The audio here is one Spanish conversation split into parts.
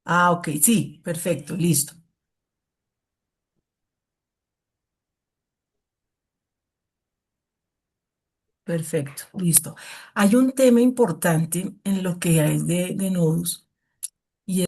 Ah, ok, sí, perfecto, listo, perfecto, listo. Hay un tema importante en lo que hay de nudos. Y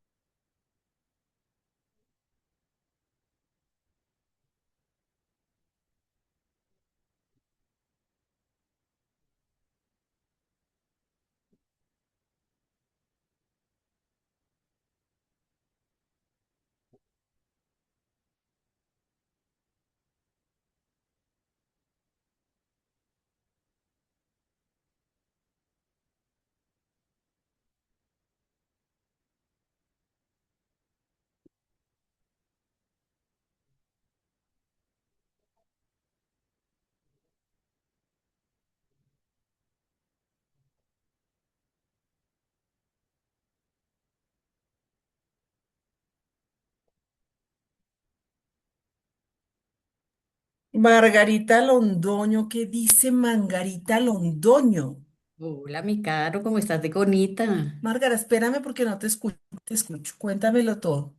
Margarita Londoño, ¿qué dice Margarita Londoño? Hola, mi caro, ¿cómo estás de bonita? Margarita, espérame porque no te escucho, te escucho, cuéntamelo todo.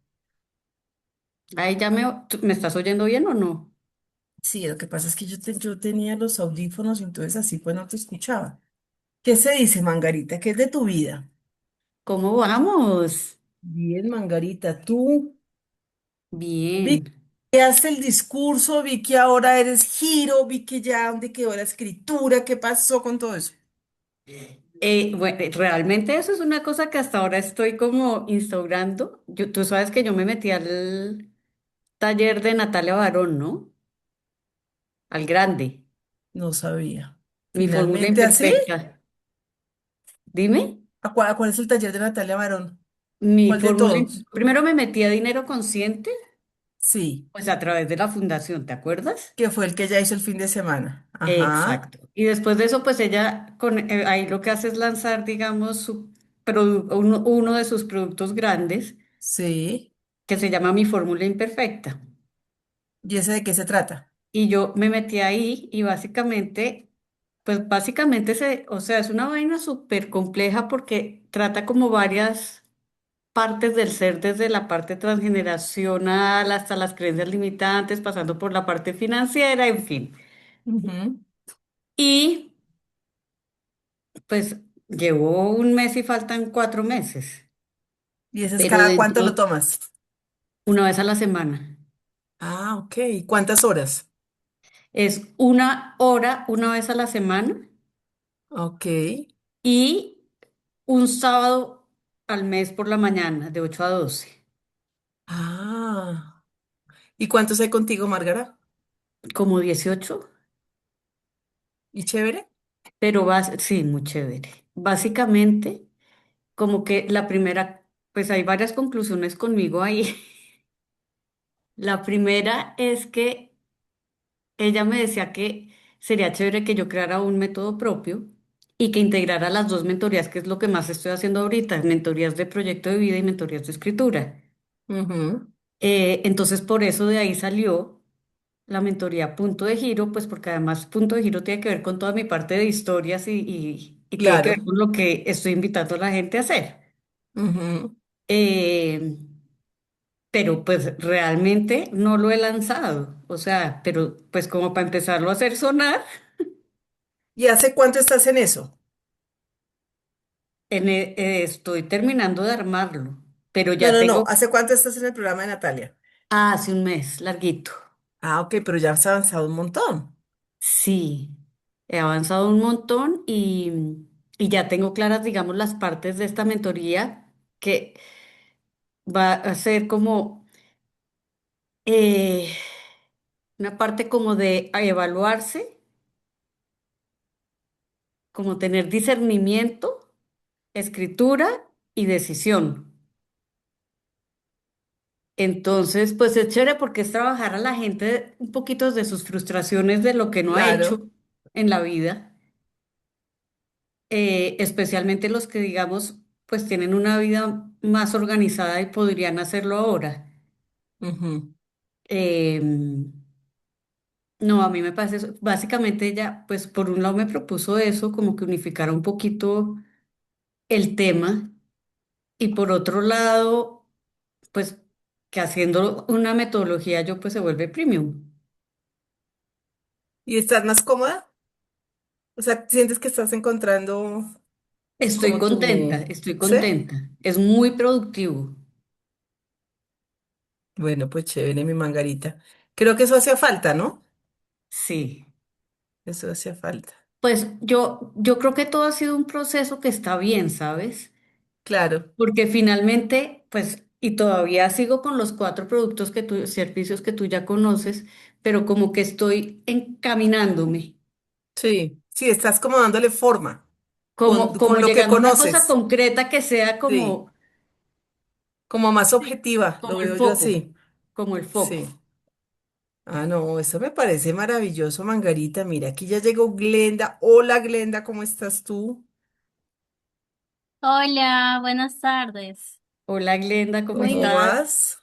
Ay, ¿me estás oyendo bien o no? Sí, lo que pasa es que yo tenía los audífonos y entonces así pues no te escuchaba. ¿Qué se dice, Margarita? ¿Qué es de tu vida? ¿Cómo vamos? Bien, Margarita, tú vi Bien. que hace el discurso, vi que ahora eres giro, vi que ya dónde quedó la escritura, ¿qué pasó con todo eso? Bueno, realmente eso es una cosa que hasta ahora estoy como instaurando. Tú sabes que yo me metí al taller de Natalia Barón, ¿no? Al grande. No sabía. Mi fórmula Finalmente, ¿así? imperfecta. Dime. ¿A cuál es el taller de Natalia Barón? Mi ¿Cuál de fórmula. todos? Primero me metí a dinero consciente, Sí, pues a través de la fundación, ¿te acuerdas? que fue el que ya hizo el fin de semana. Ajá, Exacto. Y después de eso, pues ella ahí lo que hace es lanzar, digamos, uno de sus productos grandes, sí. que se llama Mi Fórmula Imperfecta. ¿Y ese de qué se trata? Y yo me metí ahí y pues básicamente o sea, es una vaina súper compleja porque trata como varias partes del ser, desde la parte transgeneracional hasta las creencias limitantes, pasando por la parte financiera, en fin. Ujú. Y pues llevo un mes y faltan 4 meses, ¿Y ese es pero cada cuánto lo dentro, tomas? una vez a la semana. Ah, ok. ¿Cuántas horas? Es 1 hora, una vez a la semana Ok. y un sábado al mes por la mañana, de 8 a 12. Ah. ¿Y cuántos hay contigo, Márgara? Como 18, ¿Y chévere? pero sí, muy chévere. Básicamente, como que pues hay varias conclusiones conmigo ahí. La primera es que ella me decía que sería chévere que yo creara un método propio y que integrara las dos mentorías, que es lo que más estoy haciendo ahorita, mentorías de proyecto de vida y mentorías de escritura. Ujú. Entonces, por eso de ahí salió la mentoría Punto de Giro, pues porque además Punto de Giro tiene que ver con toda mi parte de historias y tiene que ver Claro. con lo que estoy invitando a la gente a hacer. Ujú. Eh, pero pues realmente no lo he lanzado, o sea, pero pues como para empezarlo a hacer sonar. ¿Y hace cuánto estás en eso? Estoy terminando de armarlo, pero No, ya no, no. tengo, ¿Hace cuánto estás en el programa de Natalia? hace un mes, larguito. Ah, ok, pero ya has avanzado un montón. Sí, he avanzado un montón y ya tengo claras, digamos, las partes de esta mentoría que va a ser como eh, una parte como de evaluarse, como tener discernimiento, escritura y decisión. Entonces, pues es chévere porque es trabajar a la gente un poquito de sus frustraciones de lo que no ha hecho Claro. en la vida, especialmente los que, digamos, pues tienen una vida más organizada y podrían hacerlo ahora. Ujú. Eh, no, a mí me parece eso. Básicamente ella, pues por un lado me propuso eso, como que unificara un poquito el tema, y por otro lado pues que haciendo una metodología yo pues se vuelve premium. ¿Y estás más cómoda? O sea, ¿sientes que estás encontrando Estoy como contenta, tu... estoy ¿Sí? contenta. Es muy productivo. Bueno, pues chévere, mi Margarita. Creo que eso hacía falta, ¿no? Sí. Eso hacía falta. Pues yo creo que todo ha sido un proceso que está bien, ¿sabes? Claro, Porque finalmente, pues, y todavía sigo con los cuatro productos que tú, servicios que tú ya conoces, pero como que estoy encaminándome, sí. Sí, estás como dándole forma con como lo que llegando a una cosa conoces. concreta que sea Sí, como, como más sí, objetiva, lo como el veo yo foco, así. como el foco. Sí. Ah, no, eso me parece maravilloso, Margarita. Mira, aquí ya llegó Glenda. Hola, Glenda, ¿cómo estás tú? Hola, buenas tardes. Hola Glenda, ¿cómo Muy ¿Cómo bien, estás? vas?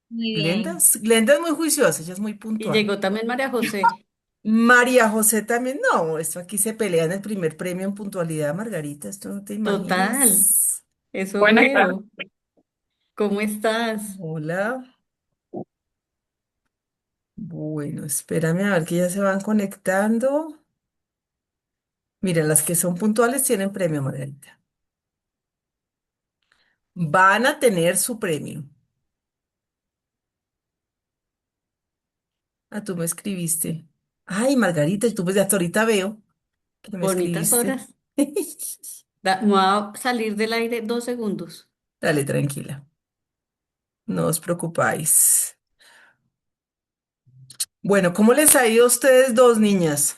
muy Glenda, bien. Glenda es muy juiciosa, ella es muy Y puntual. llegó también María José. María José también, no, esto aquí se pelea en el primer premio en puntualidad, Margarita, esto no te Total, imaginas. eso Buenas tardes. veo. ¿Cómo estás? Hola, bueno, espérame a ver que ya se van conectando. Mira, las que son puntuales tienen premio, Margarita. Van a tener su premio. Ah, tú me escribiste. Ay, Margarita, y tú pues hasta ahorita veo que no me Bonitas escribiste. horas. Me voy a salir del aire 2 segundos. Dale, tranquila, no os preocupáis. Bueno, ¿cómo les ha ido a ustedes dos niñas?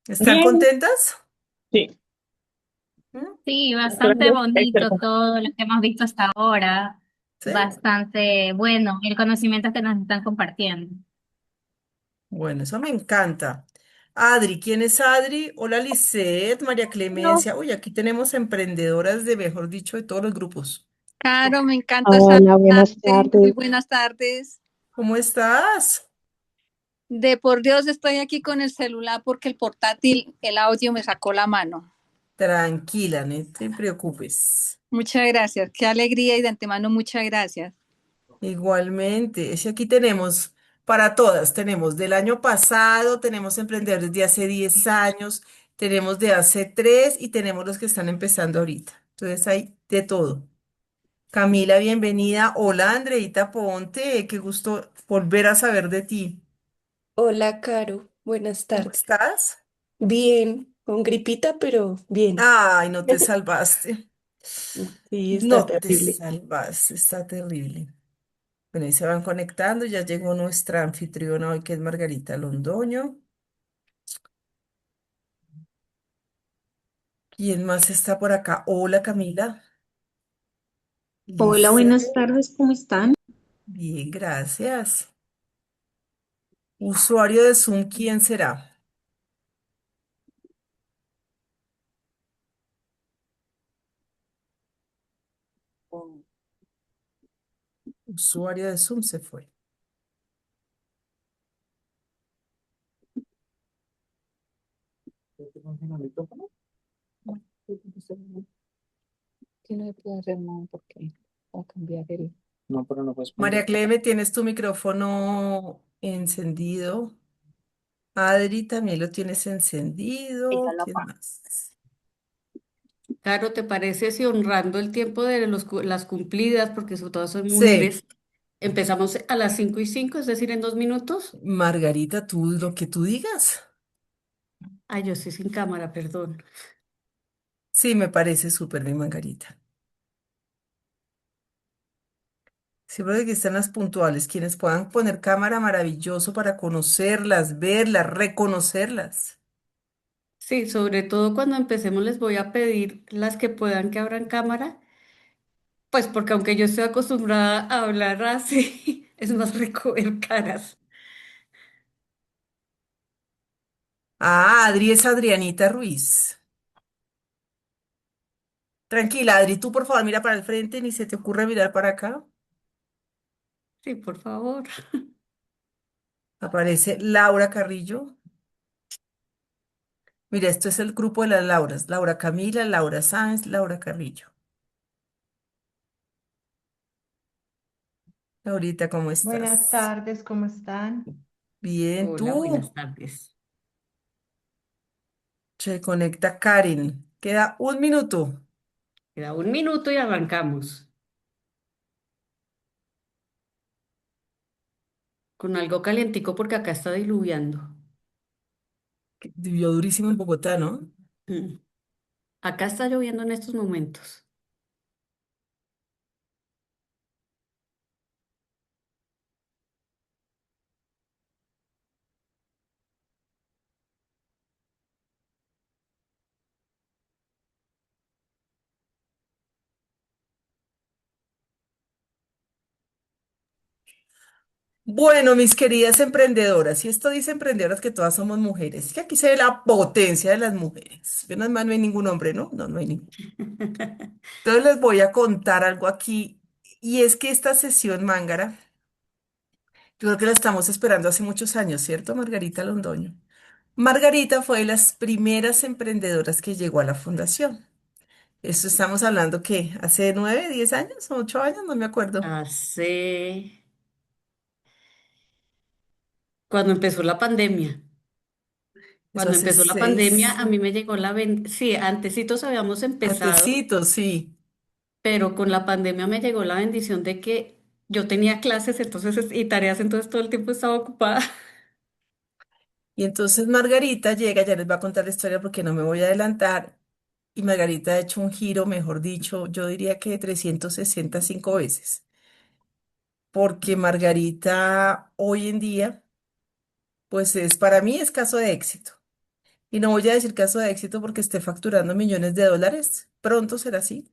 ¿Están Bien, contentas? sí, ¿Mm? Sí, bastante gracias, bonito Héctor. todo lo que hemos visto hasta ahora. ¿Sí? Bastante bueno el conocimiento que nos están compartiendo. Bueno, eso me encanta. Adri, ¿quién es Adri? Hola, Lisette, María No, Clemencia. Uy, aquí tenemos emprendedoras de, mejor dicho, de todos los grupos. Caro, me encanta Hola, buenas saludarte. Muy tardes. buenas tardes. ¿Cómo estás? De por Dios estoy aquí con el celular porque el portátil, el audio me sacó la mano. Tranquila, no te preocupes. Muchas gracias. Qué alegría y de antemano muchas gracias. Igualmente, ese aquí tenemos para todas. Tenemos del año pasado, tenemos emprendedores de hace 10 años, tenemos de hace 3 y tenemos los que están empezando ahorita. Entonces hay de todo. Camila, bienvenida. Hola, Andreita Ponte. Qué gusto volver a saber de ti. Hola, Caro. Buenas ¿Cómo tardes. estás? Bien, con gripita, pero bien. Ay, no te salvaste. Sí, está No te terrible. salvaste. Está terrible. Bueno, ahí se van conectando. Ya llegó nuestra anfitriona hoy, que es Margarita Londoño. ¿Quién más está por acá? Hola, Camila. Hola, Lice. buenas tardes, ¿cómo están? Bien, gracias. Usuario de Zoom, ¿quién será? Usuario de Zoom se fue. Que no se puede hacer nada porque va a cambiar el. María Cleme, ¿tienes tu micrófono encendido? Adri también lo tienes Sí, yo encendido. lo ¿Quién pongo. más? Caro, ¿te parece si honrando el tiempo de las cumplidas, porque sobre todo son Sí, mujeres, empezamos a las 5:05, es decir, en 2 minutos? Margarita, tú lo que tú digas. Ay, yo estoy sin cámara, perdón. Sí, me parece súper bien, Margarita. Siempre que están las puntuales, quienes puedan poner cámara, maravilloso para conocerlas, verlas, reconocerlas. Sí, sobre todo cuando empecemos les voy a pedir las que puedan que abran cámara, pues porque aunque yo estoy acostumbrada a hablar así, es más rico ver caras. Ah, Adri es Adrianita Ruiz. Tranquila, Adri, tú por favor mira para el frente, ni se te ocurre mirar para acá. Sí, por favor. Aparece Laura Carrillo. Mira, esto es el grupo de las Lauras. Laura Camila, Laura Sáenz, Laura Carrillo. Ahorita, ¿cómo Buenas estás? tardes, ¿cómo están? Bien, Hola, buenas tú. tardes. Se conecta Karen. Queda un minuto. Queda un minuto y arrancamos con algo calientico porque acá está diluviando. Que vivió durísimo en Bogotá, ¿no? Mm. Acá está lloviendo en estos momentos. Bueno, mis queridas emprendedoras, y esto dice emprendedoras que todas somos mujeres, es que aquí se ve la potencia de las mujeres. Menos mal no hay ningún hombre, ¿no? No, no hay ningún. Entonces les voy a contar algo aquí, y es que esta sesión Mángara, yo creo que la estamos esperando hace muchos años, ¿cierto, Margarita Londoño? Margarita fue de las primeras emprendedoras que llegó a la fundación. Esto estamos hablando que hace 9, 10 años, 8 años, no me acuerdo. Hace... Cuando empezó la pandemia. Eso Cuando hace empezó la pandemia, seis, a mí me llegó Sí, antecitos habíamos empezado, antecitos, sí. pero con la pandemia me llegó la bendición de que yo tenía clases y tareas, entonces todo el tiempo estaba ocupada. Y entonces Margarita llega, ya les voy a contar la historia porque no me voy a adelantar. Y Margarita ha hecho un giro, mejor dicho, yo diría que de 365 veces. Porque Margarita hoy en día, pues es para mí es caso de éxito. Y no voy a decir caso de éxito porque esté facturando millones de dólares. Pronto será así.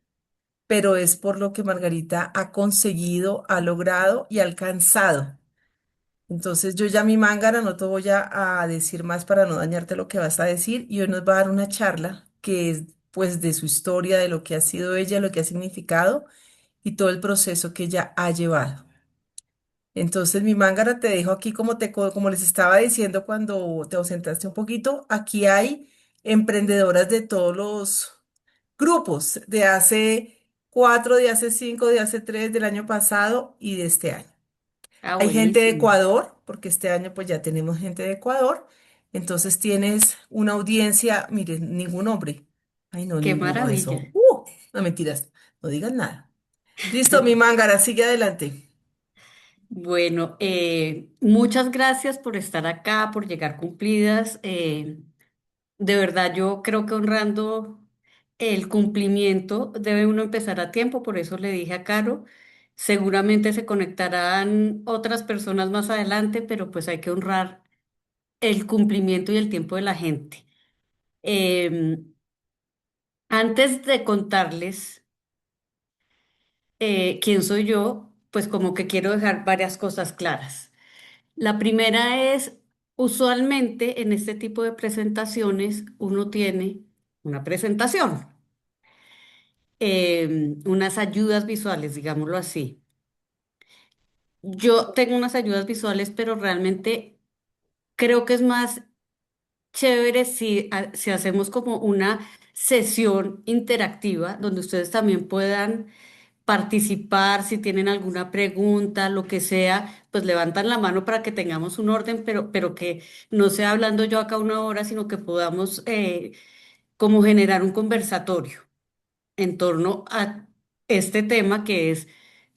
Pero es por lo que Margarita ha conseguido, ha logrado y ha alcanzado. Entonces yo ya mi mángara no te voy a decir más para no dañarte lo que vas a decir y hoy nos va a dar una charla que es pues de su historia, de lo que ha sido ella, lo que ha significado y todo el proceso que ella ha llevado. Entonces mi mángara te dejo aquí como les estaba diciendo cuando te ausentaste un poquito, aquí hay emprendedoras de todos los grupos, de hace 4, de hace 5, de hace 3, del año pasado y de este año. Ah, Hay gente de buenísimo. Ecuador, porque este año pues ya tenemos gente de Ecuador. Entonces tienes una audiencia, miren, ningún hombre. Ay, no, Qué ninguno, maravilla. eso. No mentiras, no digas nada. Listo, mi mángara, sigue adelante. Bueno, muchas gracias por estar acá, por llegar cumplidas. De verdad, yo creo que honrando el cumplimiento debe uno empezar a tiempo, por eso le dije a Caro, seguramente se conectarán otras personas más adelante, pero pues hay que honrar el cumplimiento y el tiempo de la gente. Em, Antes de contarles quién soy yo, pues como que quiero dejar varias cosas claras. La primera es, usualmente en este tipo de presentaciones uno tiene una presentación, unas ayudas visuales, digámoslo así. Yo tengo unas ayudas visuales, pero realmente creo que es más chévere si hacemos como una sesión interactiva donde ustedes también puedan participar, si tienen alguna pregunta, lo que sea, pues levantan la mano para que tengamos un orden, pero que no sea hablando yo acá una hora, sino que podamos como generar un conversatorio en torno a este tema que es,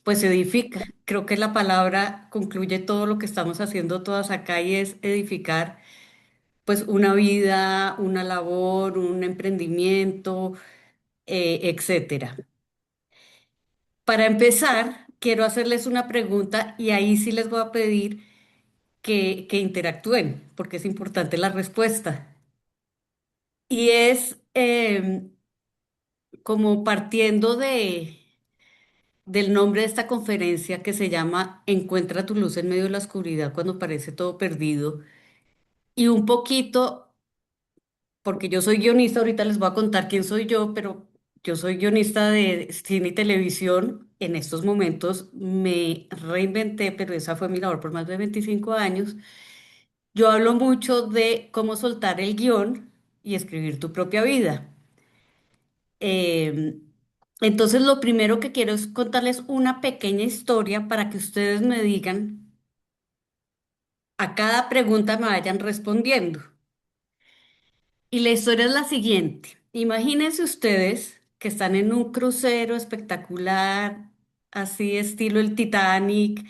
pues edifica. Creo que la palabra concluye todo lo que estamos haciendo todas acá y es edificar, pues una vida, una labor, un emprendimiento, etcétera. Para empezar, quiero hacerles una pregunta y ahí sí les voy a pedir que interactúen, porque es importante la respuesta. Y es como partiendo del nombre de esta conferencia que se llama Encuentra tu luz en medio de la oscuridad cuando parece todo perdido. Y un poquito, porque yo soy guionista, ahorita les voy a contar quién soy yo, pero yo soy guionista de cine y televisión. En estos momentos me reinventé, pero esa fue mi labor por más de 25 años. Yo hablo mucho de cómo soltar el guión y escribir tu propia vida. Em, Entonces, lo primero que quiero es contarles una pequeña historia para que ustedes me digan, a cada pregunta me vayan respondiendo. Y la historia es la siguiente. Imagínense ustedes que están en un crucero espectacular, así estilo el Titanic,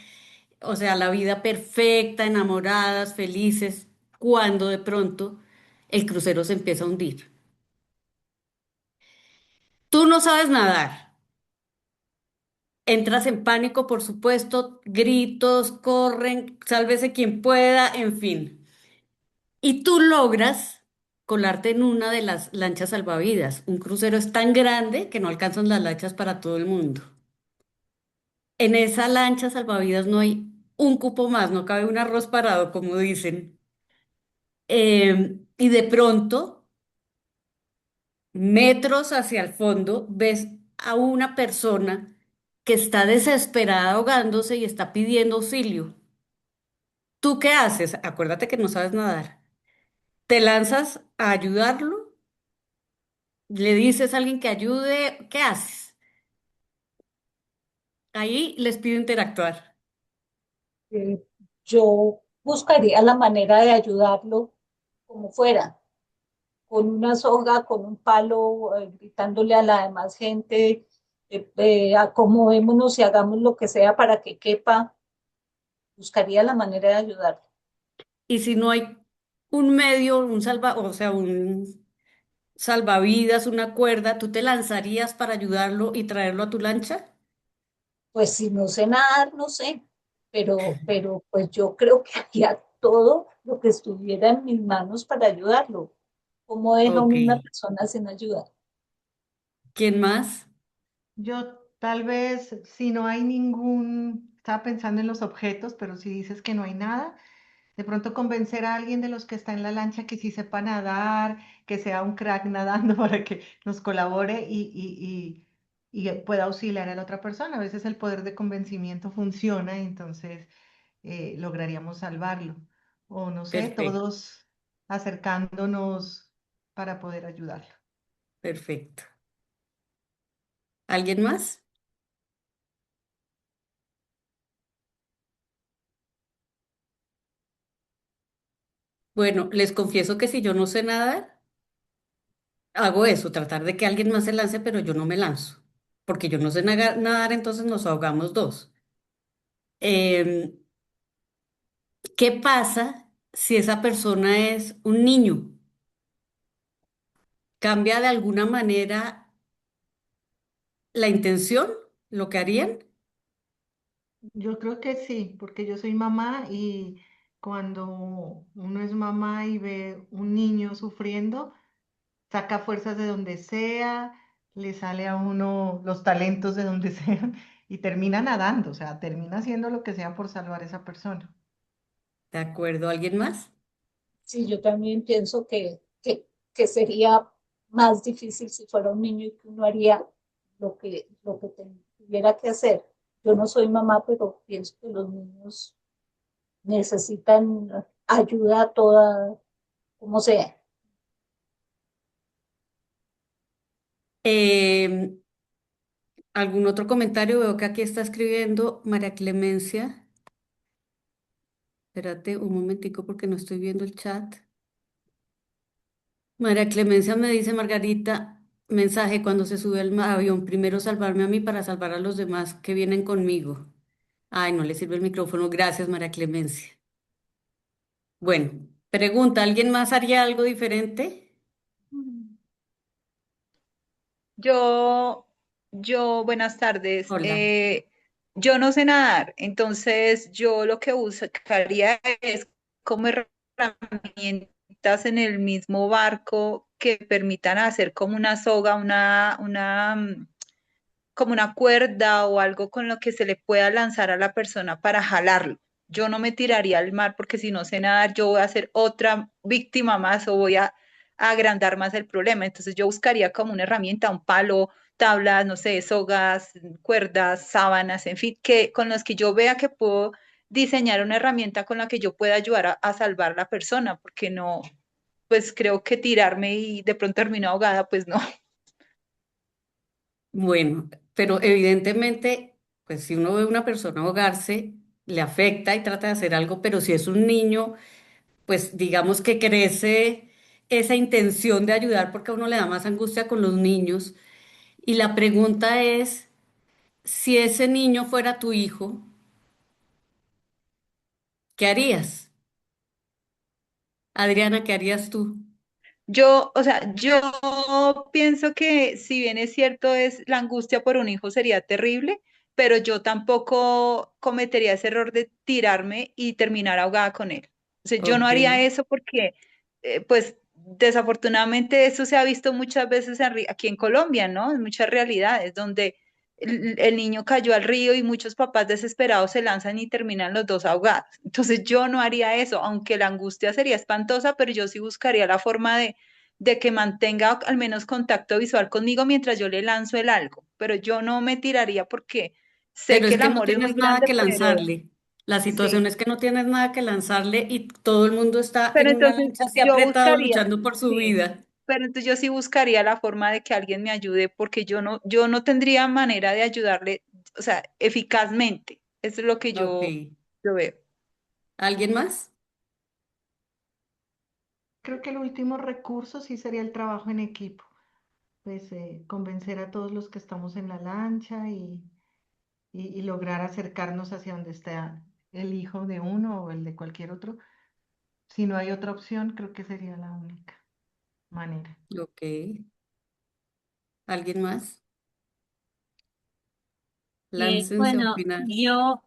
o sea, la vida perfecta, enamoradas, felices, cuando de pronto el crucero se empieza a hundir. Tú no sabes nadar. Entras en pánico, por supuesto, gritos, corren, sálvese quien pueda, en fin. Y tú logras colarte en una de las lanchas salvavidas. Un crucero es tan grande que no alcanzan las lanchas para todo el mundo. En esa lancha salvavidas no hay un cupo más, no cabe un arroz parado, como dicen. Y de pronto, metros hacia el fondo, ves a una persona que está desesperada ahogándose y está pidiendo auxilio. ¿Tú qué haces? Acuérdate que no sabes nadar. ¿Te lanzas a ayudarlo? ¿Le dices a alguien que ayude? ¿Qué haces? Ahí les pido interactuar. Eh, yo buscaría la manera de ayudarlo como fuera, con una soga, con un palo, gritándole a la demás gente, acomodémonos y hagamos lo que sea para que quepa. Buscaría la manera de ayudarlo. Y si no hay un medio, o sea, un salvavidas, una cuerda, ¿tú te lanzarías para ayudarlo y traerlo a tu lancha? Pues si no sé nadar, no sé, pero pues yo creo que haría todo lo que estuviera en mis manos para ayudarlo. ¿Cómo deja Ok. uno una persona sin ayuda? ¿Quién más? Yo tal vez, si no hay ningún, estaba pensando en los objetos, pero si dices que no hay nada, de pronto convencer a alguien de los que está en la lancha que sí sepa nadar, que sea un crack nadando para que nos colabore y pueda auxiliar a la otra persona. A veces el poder de convencimiento funciona y entonces lograríamos salvarlo. O no sé, Perfecto, todos acercándonos para poder ayudarlo. perfecto. ¿Alguien más? Bueno, les confieso que si yo no sé nadar, hago eso, tratar de que alguien más se lance, pero yo no me lanzo, porque yo no sé nadar, entonces nos ahogamos dos. Em, ¿Qué pasa si esa persona es un niño? ¿Cambia de alguna manera la intención, lo que harían? Yo creo que sí, porque yo soy mamá y cuando uno es mamá y ve un niño sufriendo, saca fuerzas de donde sea, le sale a uno los talentos de donde sea y termina nadando, o sea, termina haciendo lo que sea por salvar a esa persona. ¿De acuerdo? ¿Alguien más? Sí, yo también pienso que sería más difícil si fuera un niño y que uno haría lo que tuviera que hacer. Yo no soy mamá, pero pienso que los niños necesitan ayuda toda, como sea. Em, ¿Algún otro comentario? Veo que aquí está escribiendo María Clemencia. Espérate un momentico porque no estoy viendo el chat. María Clemencia me dice, Margarita, mensaje cuando se sube al avión, primero salvarme a mí para salvar a los demás que vienen conmigo. Ay, no le sirve el micrófono. Gracias, María Clemencia. Bueno, pregunta, ¿alguien más haría algo diferente? Yo, buenas tardes. Hola. Yo no sé nadar, entonces yo lo que buscaría es como herramientas en el mismo barco que permitan hacer como una soga, como una cuerda o algo con lo que se le pueda lanzar a la persona para jalarlo. Yo no me tiraría al mar porque si no sé nadar, yo voy a ser otra víctima más o voy a agrandar más el problema. Entonces yo buscaría como una herramienta, un palo, tablas, no sé, sogas, cuerdas, sábanas, en fin, que con las que yo vea que puedo diseñar una herramienta con la que yo pueda ayudar a salvar a la persona, porque no, pues creo que tirarme y de pronto termino ahogada, pues no. Bueno, pero evidentemente, pues si uno ve a una persona ahogarse, le afecta y trata de hacer algo, pero si es un niño, pues digamos que crece esa intención de ayudar porque a uno le da más angustia con los niños. Y la pregunta es, si ese niño fuera tu hijo, ¿qué harías? Adriana, ¿qué harías tú? Yo, o sea, yo pienso que si bien es cierto, es la angustia por un hijo sería terrible, pero yo tampoco cometería ese error de tirarme y terminar ahogada con él. O sea, yo no Ok, haría eso porque, pues, desafortunadamente eso se ha visto muchas veces aquí en Colombia, ¿no? En muchas realidades donde el niño cayó al río y muchos papás desesperados se lanzan y terminan los dos ahogados. Entonces yo no haría eso, aunque la angustia sería espantosa, pero yo sí buscaría la forma de que mantenga al menos contacto visual conmigo mientras yo le lanzo el algo, pero yo no me tiraría porque sé pero que es el que no amor es muy tienes nada grande, que pero lanzarle. La situación sí. es que no tienes nada que lanzarle y todo el mundo está Pero en una entonces lancha así yo apretado buscaría, luchando por su sí, vida. pero entonces yo sí buscaría la forma de que alguien me ayude porque yo no tendría manera de ayudarle, o sea, eficazmente. Eso es lo que Ok. yo veo. ¿Alguien más? Creo que el último recurso sí sería el trabajo en equipo, pues convencer a todos los que estamos en la lancha y lograr acercarnos hacia donde está el hijo de uno o el de cualquier otro. Si no hay otra opción, creo que sería la única manera. Ok. ¿Alguien más? Láncense a Bueno, opinar. yo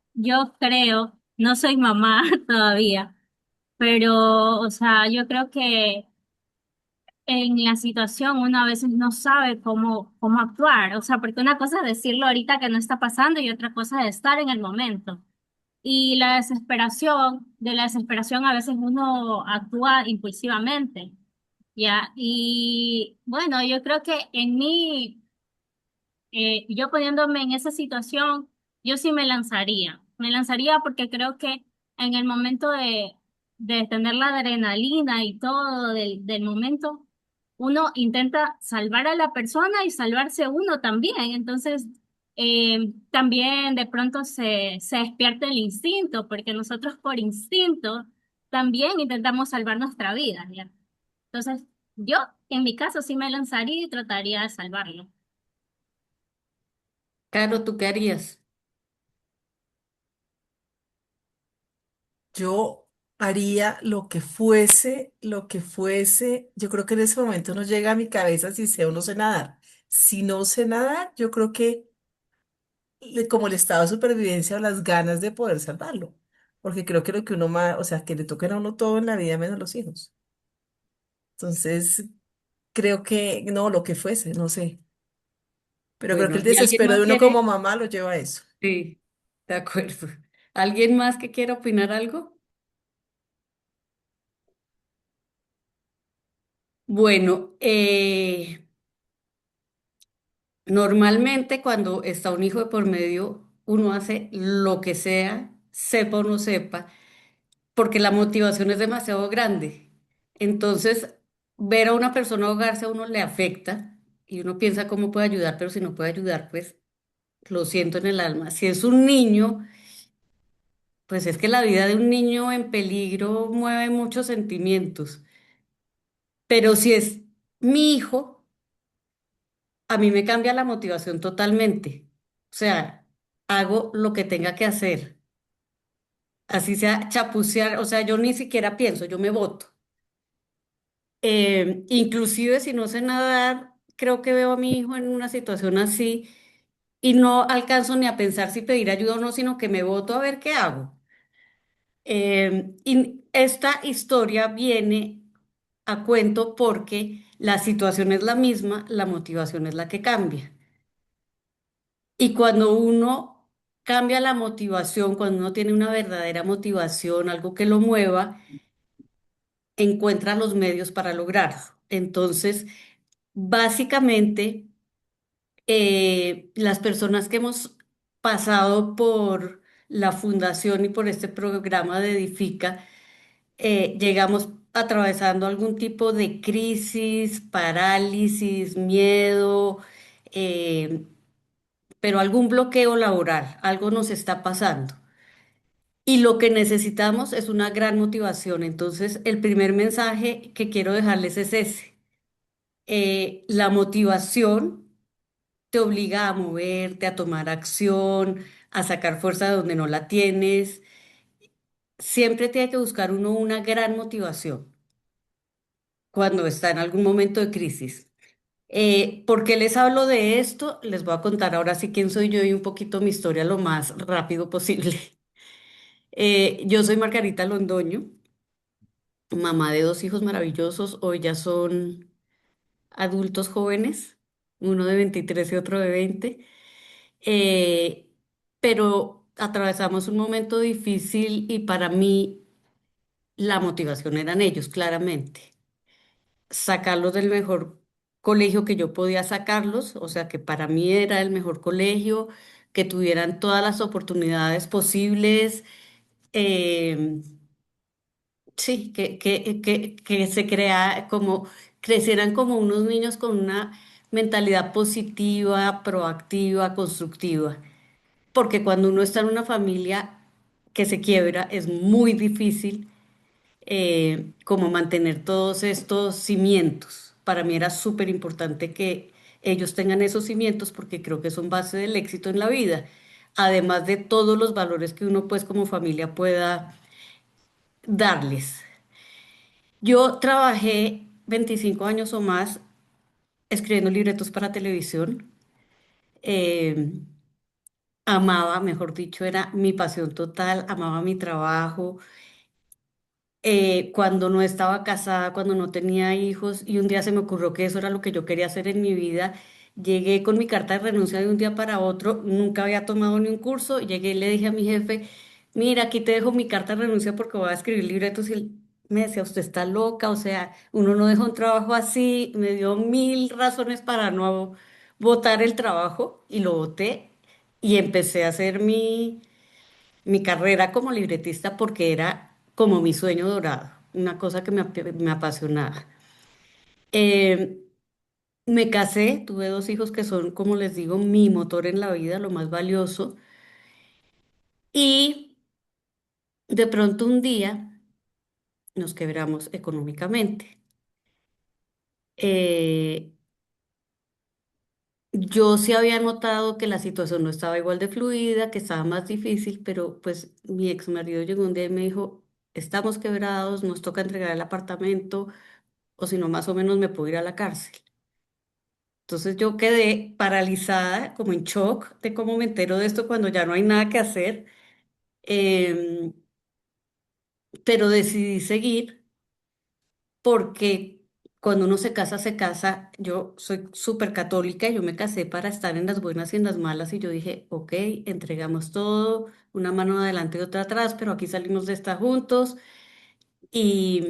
creo, no soy mamá todavía, pero, o sea, yo creo que en la situación uno a veces no sabe cómo actuar, o sea, porque una cosa es decirlo ahorita que no está pasando y otra cosa es estar en el momento. Y de la desesperación a veces uno actúa impulsivamente, ¿ya? Y bueno, yo creo que en mí, yo poniéndome en esa situación, yo sí me lanzaría. Me lanzaría porque creo que en el momento de tener la adrenalina y todo del momento, uno intenta salvar a la persona y salvarse uno también. Entonces, también de pronto se despierta el instinto, porque nosotros por instinto también intentamos salvar nuestra vida, ¿ya? Entonces, yo en mi caso sí me lanzaría y trataría de salvarlo. Caro, ¿tú qué harías? Yo haría lo que fuese. Yo creo que en ese momento no llega a mi cabeza si sé o no sé nadar. Si no sé nadar, yo creo que como el estado de supervivencia o las ganas de poder salvarlo. Porque creo que lo que uno más, o sea, que le toquen a uno todo en la vida menos los hijos. Entonces, creo que no, lo que fuese, no sé. Pero creo que Bueno, el ¿y alguien desespero más de uno como quiere? mamá lo lleva a eso. Sí, de acuerdo. ¿Alguien más que quiera opinar algo? Bueno, normalmente cuando está un hijo de por medio, uno hace lo que sea, sepa o no sepa, porque la motivación es demasiado grande. Entonces, ver a una persona ahogarse a uno le afecta y uno piensa cómo puede ayudar, pero si no puede ayudar, pues lo siento en el alma. Si es un niño, pues es que la vida de un niño en peligro mueve muchos sentimientos. Pero si es mi hijo, a mí me cambia la motivación totalmente. O sea, hago lo que tenga que hacer. Así sea chapucear, o sea, yo ni siquiera pienso, yo me boto. Inclusive si no sé nadar, creo que veo a mi hijo en una situación así y no alcanzo ni a pensar si pedir ayuda o no, sino que me boto a ver qué hago. Y esta historia viene a cuento porque la situación es la misma, la motivación es la que cambia. Y cuando uno cambia la motivación, cuando uno tiene una verdadera motivación, algo que lo mueva, encuentra los medios para lograrlo. Entonces, básicamente, las personas que hemos pasado por la fundación y por este programa de Edifica, llegamos atravesando algún tipo de crisis, parálisis, miedo, pero algún bloqueo laboral, algo nos está pasando. Y lo que necesitamos es una gran motivación. Entonces, el primer mensaje que quiero dejarles es ese. La motivación te obliga a moverte, a tomar acción, a sacar fuerza de donde no la tienes. Siempre tiene que buscar uno una gran motivación cuando está en algún momento de crisis. ¿Por qué les hablo de esto? Les voy a contar ahora sí quién soy yo y un poquito mi historia lo más rápido posible. Yo soy Margarita Londoño, mamá de dos hijos maravillosos. Hoy ya son adultos jóvenes, uno de 23 y otro de 20. Eh, pero atravesamos un momento difícil y para mí la motivación eran ellos, claramente. Sacarlos del mejor colegio que yo podía sacarlos, o sea que para mí era el mejor colegio, que tuvieran todas las oportunidades posibles, eh, sí, que se crea como, crecieran como unos niños con una mentalidad positiva, proactiva, constructiva, porque cuando uno está en una familia que se quiebra es muy difícil como mantener todos estos cimientos. Para mí era súper importante que ellos tengan esos cimientos porque creo que son base del éxito en la vida, además de todos los valores que uno pues como familia pueda darles. Yo trabajé 25 años o más escribiendo libretos para televisión. Eh, Amaba, mejor dicho, era mi pasión total, amaba mi trabajo. Cuando no estaba casada, cuando no tenía hijos, y un día se me ocurrió que eso era lo que yo quería hacer en mi vida. Llegué con mi carta de renuncia de un día para otro, nunca había tomado ni un curso, llegué y le dije a mi jefe, mira, aquí te dejo mi carta de renuncia porque voy a escribir libretos, y él me decía, usted está loca, o sea, uno no deja un trabajo así, me dio mil razones para no votar el trabajo, y lo voté, y empecé a hacer mi carrera como libretista porque era como mi sueño dorado, una cosa que me apasionaba. Eh, Me casé, tuve dos hijos que son, como les digo, mi motor en la vida, lo más valioso. Y de pronto un día nos quebramos económicamente. Eh, yo sí había notado que la situación no estaba igual de fluida, que estaba más difícil, pero pues mi ex marido llegó un día y me dijo, estamos quebrados, nos toca entregar el apartamento o si no, más o menos me puedo ir a la cárcel. Entonces yo quedé paralizada, como en shock de cómo me entero de esto cuando ya no hay nada que hacer. Em, pero decidí seguir porque cuando uno se casa, se casa. Yo soy súper católica y yo me casé para estar en las buenas y en las malas y yo dije, ok, entregamos todo, una mano adelante y otra atrás, pero aquí salimos de esta juntos y,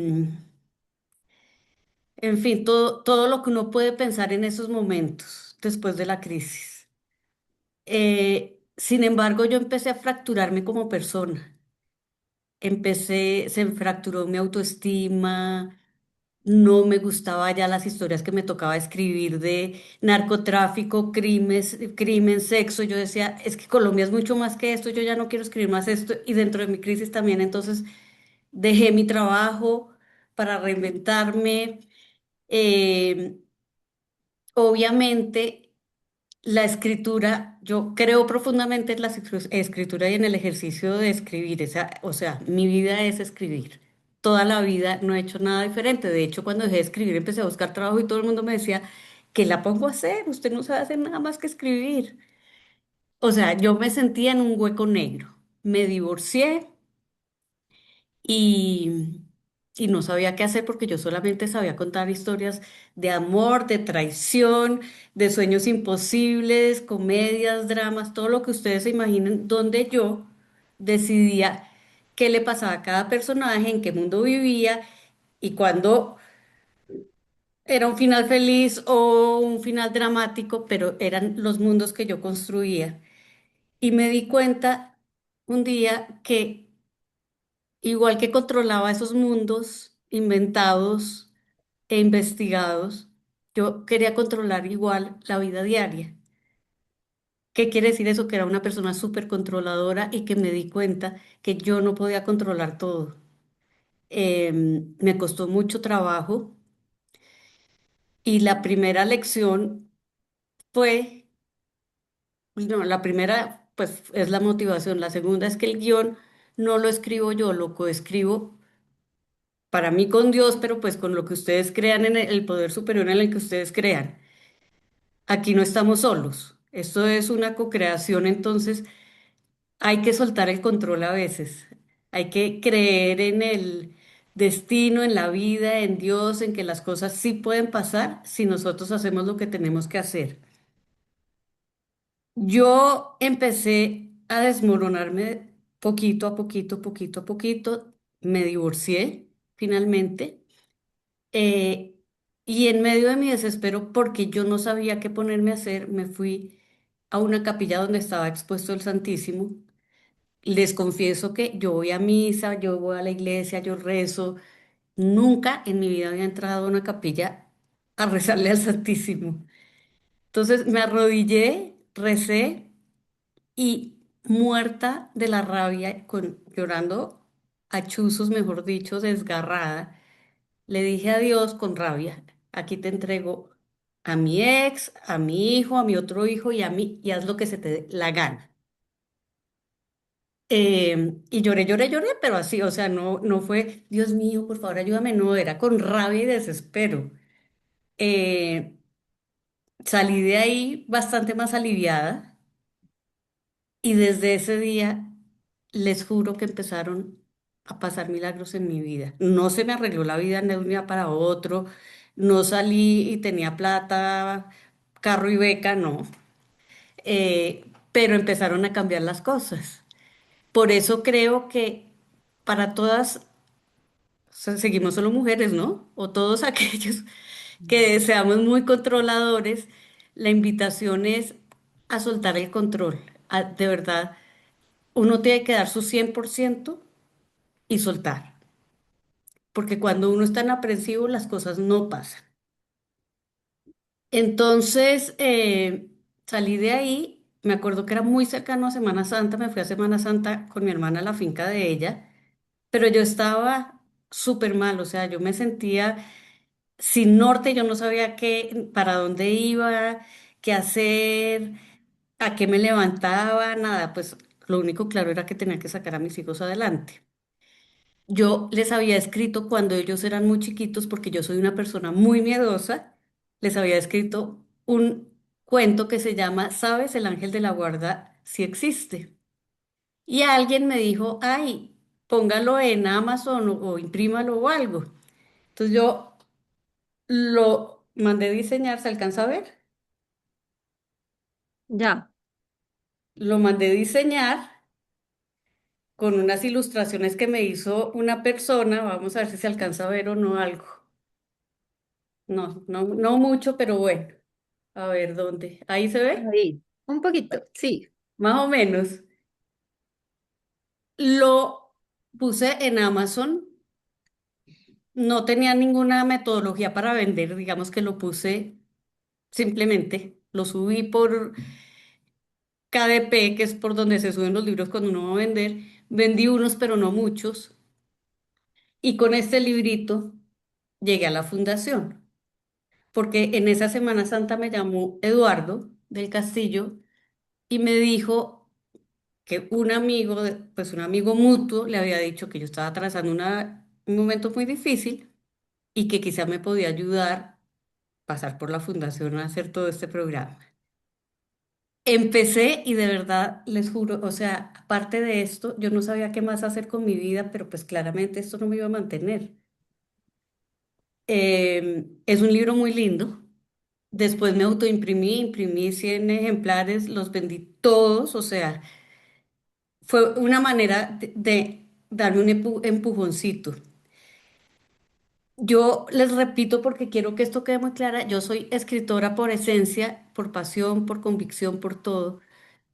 en fin, todo lo que uno puede pensar en esos momentos después de la crisis. Sin embargo, yo empecé a fracturarme como persona. Se fracturó mi autoestima, no me gustaba ya las historias que me tocaba escribir de narcotráfico, crimen, sexo. Yo decía, es que Colombia es mucho más que esto, yo ya no quiero escribir más esto. Y dentro de mi crisis también, entonces dejé mi trabajo para reinventarme. Eh, Obviamente la escritura, yo creo profundamente en la escritura y en el ejercicio de escribir. O sea, mi vida es escribir. Toda la vida no he hecho nada diferente. De hecho, cuando dejé de escribir, empecé a buscar trabajo y todo el mundo me decía, ¿qué la pongo a hacer? Usted no sabe hacer nada más que escribir. O sea, yo me sentía en un hueco negro. Me divorcié y, y no sabía qué hacer porque yo solamente sabía contar historias de amor, de traición, de sueños imposibles, comedias, dramas, todo lo que ustedes se imaginen, donde yo decidía qué le pasaba a cada personaje, en qué mundo vivía y cuándo era un final feliz o un final dramático, pero eran los mundos que yo construía. Y me di cuenta un día que igual que controlaba esos mundos inventados e investigados, yo quería controlar igual la vida diaria. ¿Qué quiere decir eso? Que era una persona súper controladora y que me di cuenta que yo no podía controlar todo. Me costó mucho trabajo y la primera lección fue, no, la primera pues es la motivación, la segunda es que el guión no lo escribo yo, lo coescribo para mí con Dios, pero pues con lo que ustedes crean en el poder superior en el que ustedes crean. Aquí no estamos solos. Esto es una co-creación, entonces hay que soltar el control a veces. Hay que creer en el destino, en la vida, en Dios, en que las cosas sí pueden pasar si nosotros hacemos lo que tenemos que hacer. Yo empecé a desmoronarme poquito a poquito, poquito a poquito. Me divorcié finalmente. eh, y en medio de mi desespero, porque yo no sabía qué ponerme a hacer, me fui a una capilla donde estaba expuesto el Santísimo. Les confieso que yo voy a misa, yo voy a la iglesia, yo rezo. Nunca en mi vida había entrado a una capilla a rezarle al Santísimo. Entonces me arrodillé, recé y muerta de la rabia, llorando a chuzos, mejor dicho, desgarrada, le dije a Dios con rabia, aquí te entrego a mi ex, a mi hijo, a mi otro hijo y a mí, y haz lo que se te dé la gana. Y lloré, lloré, lloré, pero así, o sea, no fue, Dios mío, por favor, ayúdame, no, era con rabia y desespero. Eh, Salí de ahí bastante más aliviada y desde ese día les juro que empezaron a pasar milagros en mi vida. No se me arregló la vida de un día para otro, no salí y tenía plata, carro y beca, no. Pero empezaron a cambiar las cosas. Por eso creo que para todas seguimos solo mujeres, ¿no? O todos aquellos que seamos muy controladores, la invitación es a soltar el control. De verdad, uno tiene que dar su 100% y soltar, porque cuando uno está en aprensivo las cosas no pasan. Entonces, salí de ahí, me acuerdo que era muy cercano a Semana Santa, me fui a Semana Santa con mi hermana a la finca de ella, pero yo estaba súper mal, o sea, yo me sentía sin norte, yo no sabía qué, para dónde iba, qué hacer, a qué me levantaba, nada, pues lo único claro era que tenía que sacar a mis hijos adelante. Yo les había escrito cuando ellos eran muy chiquitos, porque yo soy una persona muy miedosa, les había escrito un cuento que se llama ¿Sabes? El ángel de la guarda sí existe. Y alguien me dijo, ay, póngalo en Amazon o imprímalo o algo. Entonces yo lo mandé diseñar, ¿se alcanza a ver? Ya. Lo mandé diseñar con unas ilustraciones que me hizo una persona, vamos a ver si se alcanza a ver o no algo. No mucho, pero bueno. A ver, ¿dónde? ¿Ahí se ve? Ahí, un poquito, sí. Más o menos. Lo puse en Amazon. No tenía ninguna metodología para vender. Digamos que lo puse simplemente. Lo subí por KDP, que es por donde se suben los libros cuando uno va a vender. Vendí unos, pero no muchos. Y con este librito llegué a la fundación. Porque en esa Semana Santa me llamó Eduardo del Castillo y me dijo que un amigo, pues un amigo mutuo, le había dicho que yo estaba atravesando un momento muy difícil y que quizá me podía ayudar a pasar por la fundación a hacer todo este programa. Empecé y de verdad les juro, o sea, aparte de esto, yo no sabía qué más hacer con mi vida, pero pues claramente esto no me iba a mantener. Es un libro muy lindo. Después me autoimprimí, imprimí 100 ejemplares, los vendí todos, o sea, fue una manera de darme un empujoncito. Yo les repito porque quiero que esto quede muy clara, yo soy escritora por esencia, por pasión, por convicción, por todo,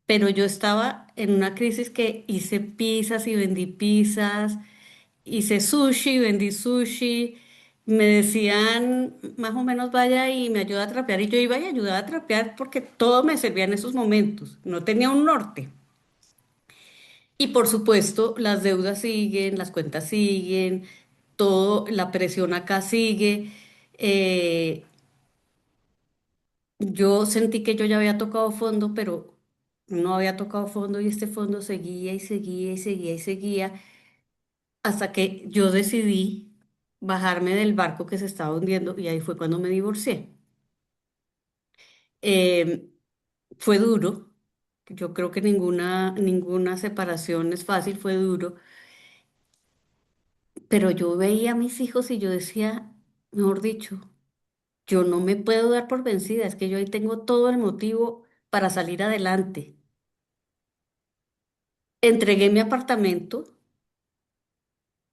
pero yo estaba en una crisis que hice pizzas y vendí pizzas, hice sushi, vendí sushi, me decían más o menos vaya y me ayuda a trapear y yo iba y ayudaba a trapear porque todo me servía en esos momentos, no tenía un norte. Y por supuesto, las deudas siguen, las cuentas siguen, todo, la presión acá sigue. Eh, yo sentí que yo ya había tocado fondo, pero no había tocado fondo y este fondo seguía y seguía y seguía y seguía hasta que yo decidí bajarme del barco que se estaba hundiendo y ahí fue cuando me divorcié. Eh, fue duro, yo creo que ninguna separación es fácil, fue duro, pero yo veía a mis hijos y yo decía, mejor dicho, yo no me puedo dar por vencida, es que yo ahí tengo todo el motivo para salir adelante. Entregué mi apartamento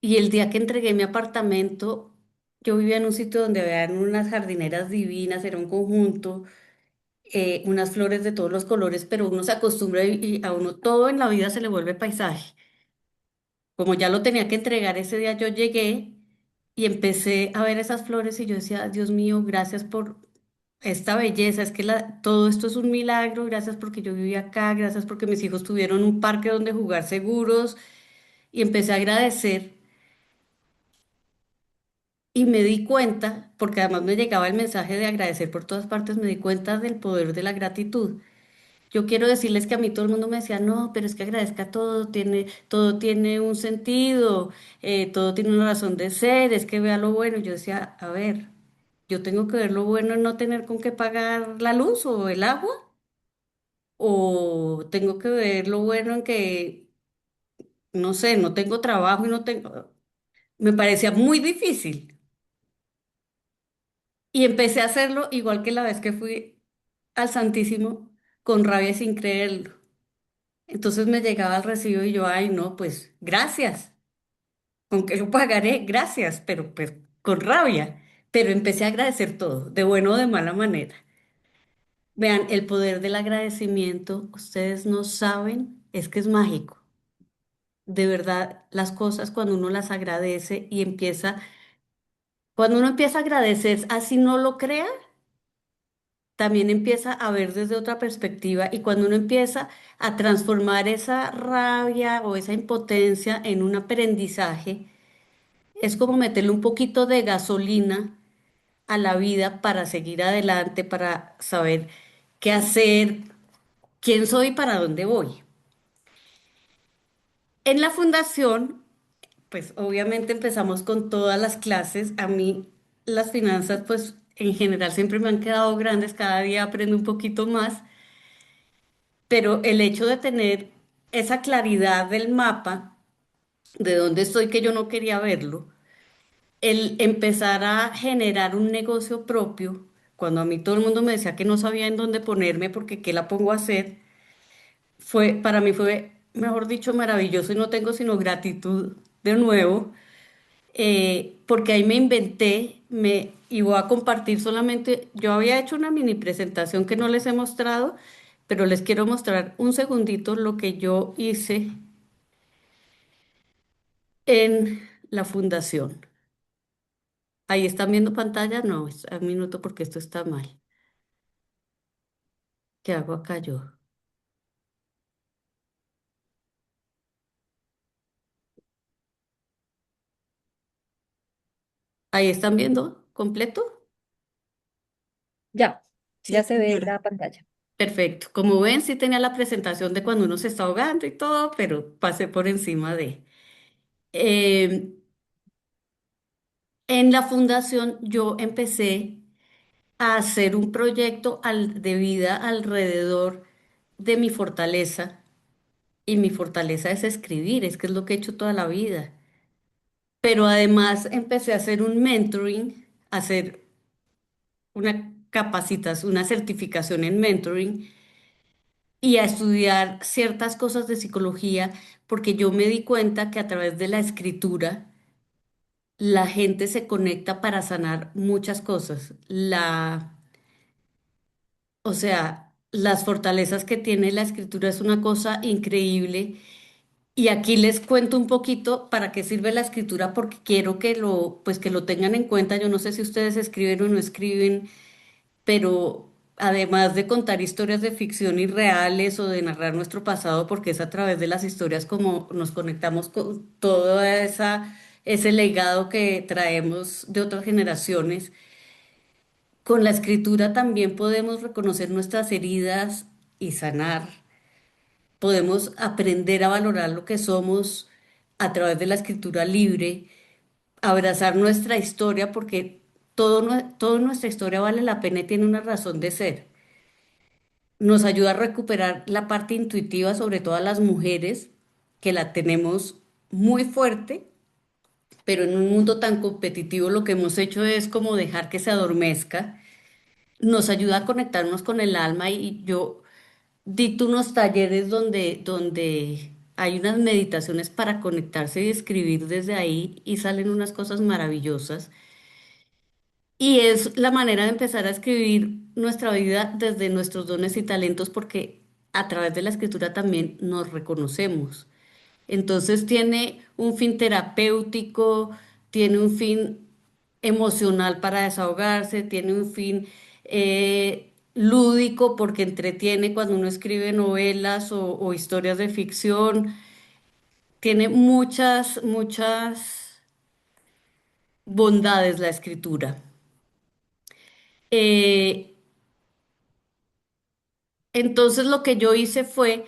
y el día que entregué mi apartamento, yo vivía en un sitio donde había unas jardineras divinas, era un conjunto, unas flores de todos los colores, pero uno se acostumbra y a uno todo en la vida se le vuelve paisaje. Como ya lo tenía que entregar ese día, yo llegué y empecé a ver esas flores y yo decía, Dios mío, gracias por esta belleza, es que todo esto es un milagro, gracias porque yo viví acá, gracias porque mis hijos tuvieron un parque donde jugar seguros y empecé a agradecer y me di cuenta, porque además me llegaba el mensaje de agradecer por todas partes, me di cuenta del poder de la gratitud. Yo quiero decirles que a mí todo el mundo me decía, no, pero es que agradezca todo tiene un sentido, todo tiene una razón de ser, es que vea lo bueno. Yo decía, a ver, yo tengo que ver lo bueno en no tener con qué pagar la luz o el agua, o tengo que ver lo bueno en que, no sé, no tengo trabajo y no tengo... Me parecía muy difícil. Y empecé a hacerlo igual que la vez que fui al Santísimo, con rabia y sin creerlo. Entonces me llegaba el recibo y yo, ay, no, pues gracias, aunque lo pagaré, gracias, pero pues con rabia. Pero empecé a agradecer todo, de buena o de mala manera. Vean, el poder del agradecimiento, ustedes no saben, es que es mágico. De verdad, las cosas cuando uno las agradece y cuando uno empieza a agradecer, así no lo crea, también empieza a ver desde otra perspectiva y cuando uno empieza a transformar esa rabia o esa impotencia en un aprendizaje, es como meterle un poquito de gasolina a la vida para seguir adelante, para saber qué hacer, quién soy y para dónde voy. En la fundación, pues obviamente empezamos con todas las clases. A mí las finanzas, pues en general siempre me han quedado grandes, cada día aprendo un poquito más. Pero el hecho de tener esa claridad del mapa, de dónde estoy que yo no quería verlo, el empezar a generar un negocio propio, cuando a mí todo el mundo me decía que no sabía en dónde ponerme porque qué la pongo a hacer, para mí fue, mejor dicho, maravilloso y no tengo sino gratitud de nuevo, porque ahí me inventé, y voy a compartir solamente, yo había hecho una mini presentación que no les he mostrado, pero les quiero mostrar un segundito lo que yo hice en la fundación. Ahí están viendo pantalla, no, es un minuto porque esto está mal. ¿Qué hago acá yo? Ahí están viendo completo. Ya, ya Sí, se ve señora. la pantalla. Perfecto. Como ven, sí tenía la presentación de cuando uno se está ahogando y todo, pero pasé por encima de. Eh, en la fundación yo empecé a hacer un proyecto de vida alrededor de mi fortaleza y mi fortaleza es escribir, es que es lo que he hecho toda la vida. Pero además empecé a hacer un mentoring, a hacer una capacitación, una certificación en mentoring y a estudiar ciertas cosas de psicología porque yo me di cuenta que a través de la escritura la gente se conecta para sanar muchas cosas. O sea, las fortalezas que tiene la escritura es una cosa increíble Y aquí les cuento un poquito para qué sirve la escritura, porque quiero que pues que lo tengan en cuenta. Yo no sé si ustedes escriben o no escriben, pero además de contar historias de ficción irreales o de narrar nuestro pasado, porque es a través de las historias como nos conectamos con ese legado que traemos de otras generaciones. Con la escritura también podemos reconocer nuestras heridas y sanar. Podemos aprender a valorar lo que somos a través de la escritura libre, abrazar nuestra historia porque toda nuestra historia vale la pena y tiene una razón de ser. Nos ayuda a recuperar la parte intuitiva, sobre todo a las mujeres, que la tenemos muy fuerte, pero en un mundo tan competitivo lo que hemos hecho es como dejar que se adormezca. Nos ayuda a conectarnos con el alma y yo dicto unos talleres donde hay unas meditaciones para conectarse y escribir desde ahí y salen unas cosas maravillosas. Y es la manera de empezar a escribir nuestra vida desde nuestros dones y talentos porque a través de la escritura también nos reconocemos. Entonces tiene un fin terapéutico, tiene un fin emocional para desahogarse, tiene un fin lúdico porque entretiene cuando uno escribe novelas o historias de ficción. Tiene muchas bondades la escritura. Eh, entonces lo que yo hice fue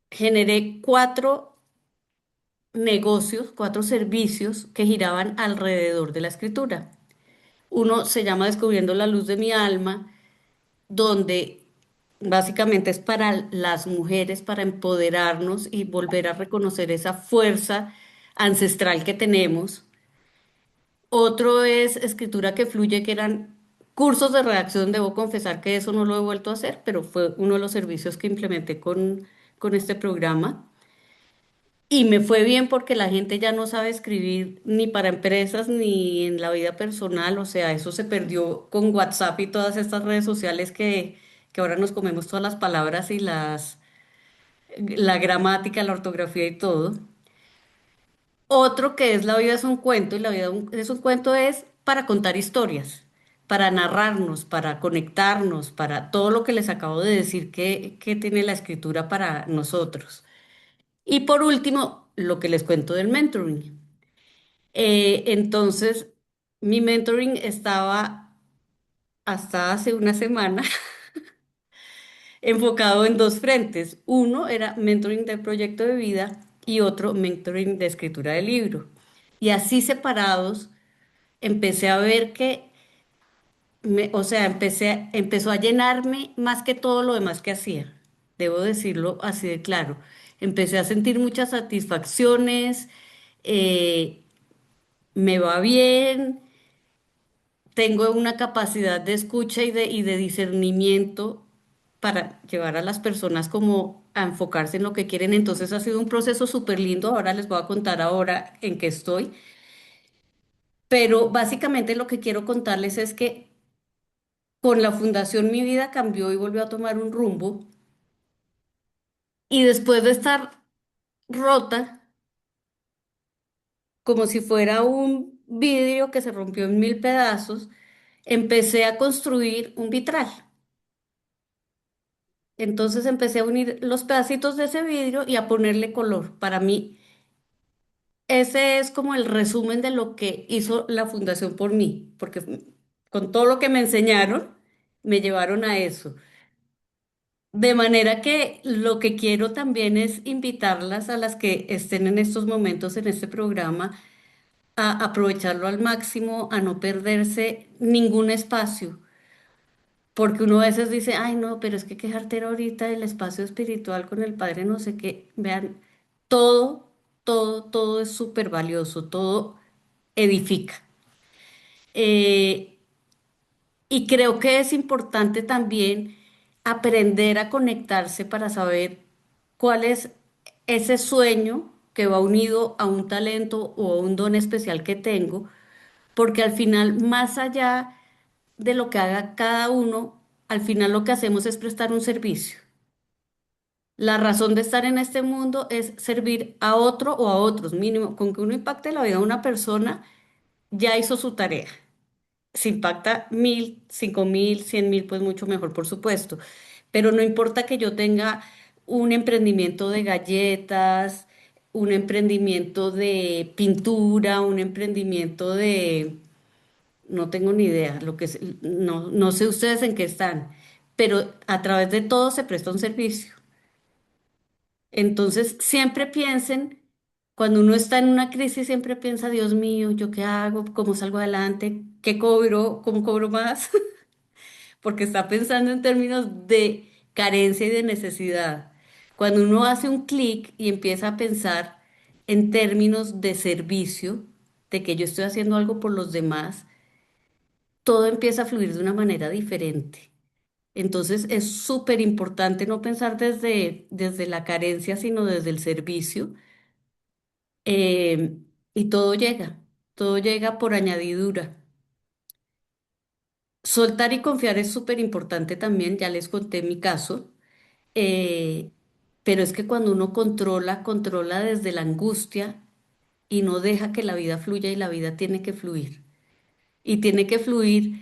generé 4 negocios, 4 servicios que giraban alrededor de la escritura. Uno se llama Descubriendo la luz de mi alma, donde básicamente es para las mujeres, para empoderarnos y volver a reconocer esa fuerza ancestral que tenemos. Otro es Escritura que fluye, que eran cursos de redacción. Debo confesar que eso no lo he vuelto a hacer, pero fue uno de los servicios que implementé con este programa. Y me fue bien porque la gente ya no sabe escribir ni para empresas ni en la vida personal. O sea, eso se perdió con WhatsApp y todas estas redes sociales que ahora nos comemos todas las palabras y la gramática, la ortografía y todo. Otro que es La vida es un cuento y La vida es un cuento es para contar historias, para narrarnos, para conectarnos, para todo lo que les acabo de decir que tiene la escritura para nosotros. Y por último, lo que les cuento del mentoring. Entonces, mi mentoring estaba hasta hace una semana enfocado en 2 frentes. Uno era mentoring del proyecto de vida y otro mentoring de escritura de libro. Y así separados, empecé a ver que, o sea, empezó a llenarme más que todo lo demás que hacía. Debo decirlo así de claro. Empecé a sentir muchas satisfacciones, eh, me va bien, tengo una capacidad de escucha y de discernimiento para llevar a las personas como a enfocarse en lo que quieren. Entonces ha sido un proceso súper lindo. Ahora les voy a contar ahora en qué estoy. Pero básicamente lo que quiero contarles es que con la fundación mi vida cambió y volvió a tomar un rumbo. Y después de estar rota, como si fuera un vidrio que se rompió en 1000 pedazos, empecé a construir un vitral. Entonces empecé a unir los pedacitos de ese vidrio y a ponerle color. Para mí, ese es como el resumen de lo que hizo la fundación por mí, porque con todo lo que me enseñaron, me llevaron a eso. De manera que lo que quiero también es invitarlas a las que estén en estos momentos en este programa a aprovecharlo al máximo, a no perderse ningún espacio. Porque uno a veces dice, ay, no, pero es que qué jartera ahorita el espacio espiritual con el Padre, no sé qué. Vean, todo, todo es súper valioso, todo edifica. Eh, y creo que es importante también aprender a conectarse para saber cuál es ese sueño que va unido a un talento o a un don especial que tengo, porque al final, más allá de lo que haga cada uno, al final lo que hacemos es prestar un servicio. La razón de estar en este mundo es servir a otro o a otros, mínimo, con que uno impacte la vida de una persona, ya hizo su tarea. Si impacta 1.000, 5.000, 100.000, pues mucho mejor, por supuesto. Pero no importa que yo tenga un emprendimiento de galletas, un emprendimiento de pintura, un emprendimiento de, no tengo ni idea, no, no sé ustedes en qué están, pero a través de todo se presta un servicio. Entonces, siempre piensen, cuando uno está en una crisis, siempre piensa, Dios mío, ¿yo qué hago? ¿Cómo salgo adelante? ¿Qué cobro? ¿Cómo cobro más? Porque está pensando en términos de carencia y de necesidad. Cuando uno hace un clic y empieza a pensar en términos de servicio, de que yo estoy haciendo algo por los demás, todo empieza a fluir de una manera diferente. Entonces es súper importante no pensar desde la carencia, sino desde el servicio. eh, y todo llega por añadidura. Soltar y confiar es súper importante también, ya les conté mi caso. Eh, pero es que cuando uno controla, controla desde la angustia y no deja que la vida fluya y la vida tiene que fluir. Y tiene que fluir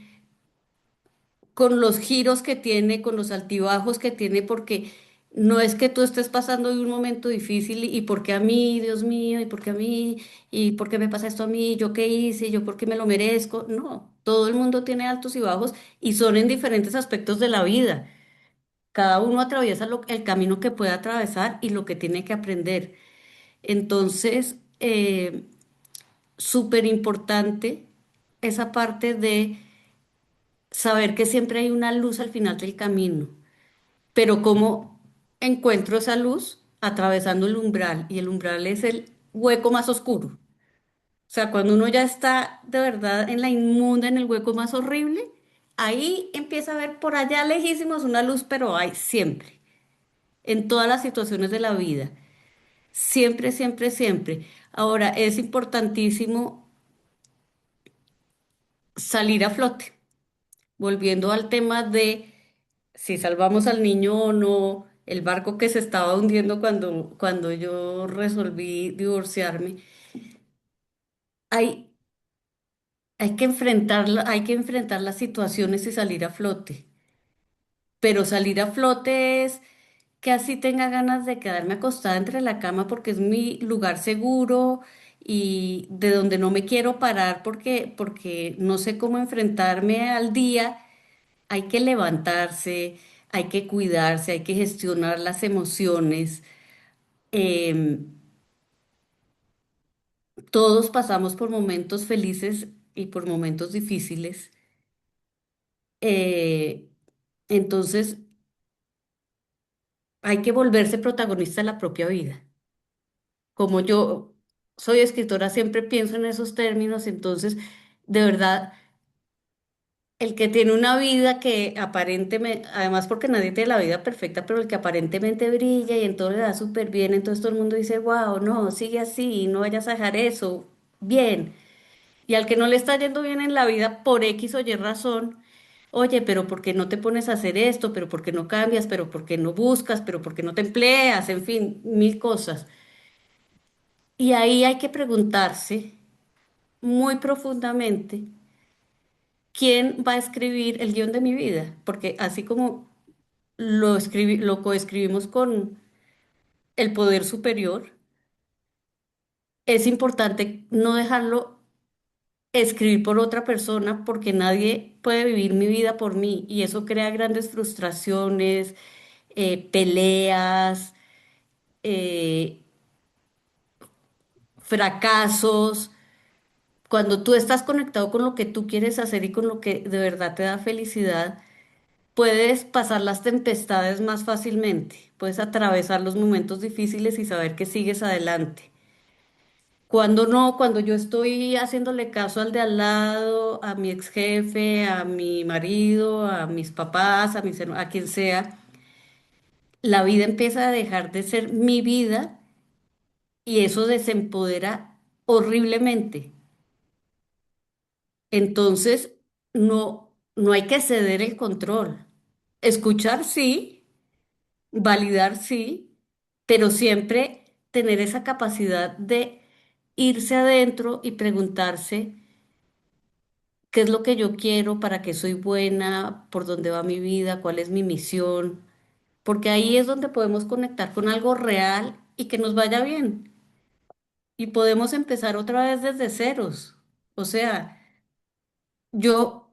con los giros que tiene, con los altibajos que tiene, porque no es que tú estés pasando de un momento difícil y por qué a mí, Dios mío, y por qué a mí, y por qué me pasa esto a mí, yo qué hice, yo por qué me lo merezco. No, todo el mundo tiene altos y bajos y son en diferentes aspectos de la vida. Cada uno atraviesa el camino que puede atravesar y lo que tiene que aprender. Entonces, súper importante esa parte de saber que siempre hay una luz al final del camino, pero ¿cómo encuentro esa luz? Atravesando el umbral, y el umbral es el hueco más oscuro. O sea, cuando uno ya está de verdad en la inmunda, en el hueco más horrible, ahí empieza a ver por allá lejísimos una luz, pero hay siempre, en todas las situaciones de la vida. Siempre, siempre, siempre. Ahora, es importantísimo salir a flote, volviendo al tema de si salvamos al niño o no, el barco que se estaba hundiendo cuando yo resolví divorciarme. Hay, hay que enfrentar las situaciones y salir a flote. Pero salir a flote es que así tenga ganas de quedarme acostada entre la cama porque es mi lugar seguro y de donde no me quiero parar porque no sé cómo enfrentarme al día. Hay que levantarse, hay que cuidarse, hay que gestionar las emociones. Em, todos pasamos por momentos felices y por momentos difíciles. Eh, entonces hay que volverse protagonista de la propia vida. Como yo soy escritora, siempre pienso en esos términos, entonces, de verdad, el que tiene una vida que aparentemente, además porque nadie tiene la vida perfecta, pero el que aparentemente brilla y en todo le da súper bien, entonces todo el mundo dice, wow, no, sigue así, no vayas a dejar eso, bien. Y al que no le está yendo bien en la vida por X o Y razón, oye, pero ¿por qué no te pones a hacer esto? ¿Pero por qué no cambias? ¿Pero por qué no buscas? ¿Pero por qué no te empleas? En fin, mil cosas. Y ahí hay que preguntarse muy profundamente, ¿quién va a escribir el guión de mi vida? Porque así como lo coescribimos con el poder superior, es importante no dejarlo escribir por otra persona porque nadie puede vivir mi vida por mí y eso crea grandes frustraciones, peleas, eh, fracasos. Cuando tú estás conectado con lo que tú quieres hacer y con lo que de verdad te da felicidad, puedes pasar las tempestades más fácilmente, puedes atravesar los momentos difíciles y saber que sigues adelante. Cuando no, cuando yo estoy haciéndole caso al de al lado, a mi ex jefe, a mi marido, a mis papás, a quien sea, la vida empieza a dejar de ser mi vida y eso desempodera horriblemente. Entonces, no hay que ceder el control. Escuchar sí, Validar sí, pero siempre tener esa capacidad de irse adentro y preguntarse qué es lo que yo quiero, para qué soy buena, por dónde va mi vida, cuál es mi misión, porque ahí es donde podemos conectar con algo real y que nos vaya bien. Y podemos empezar otra vez desde ceros. O sea, yo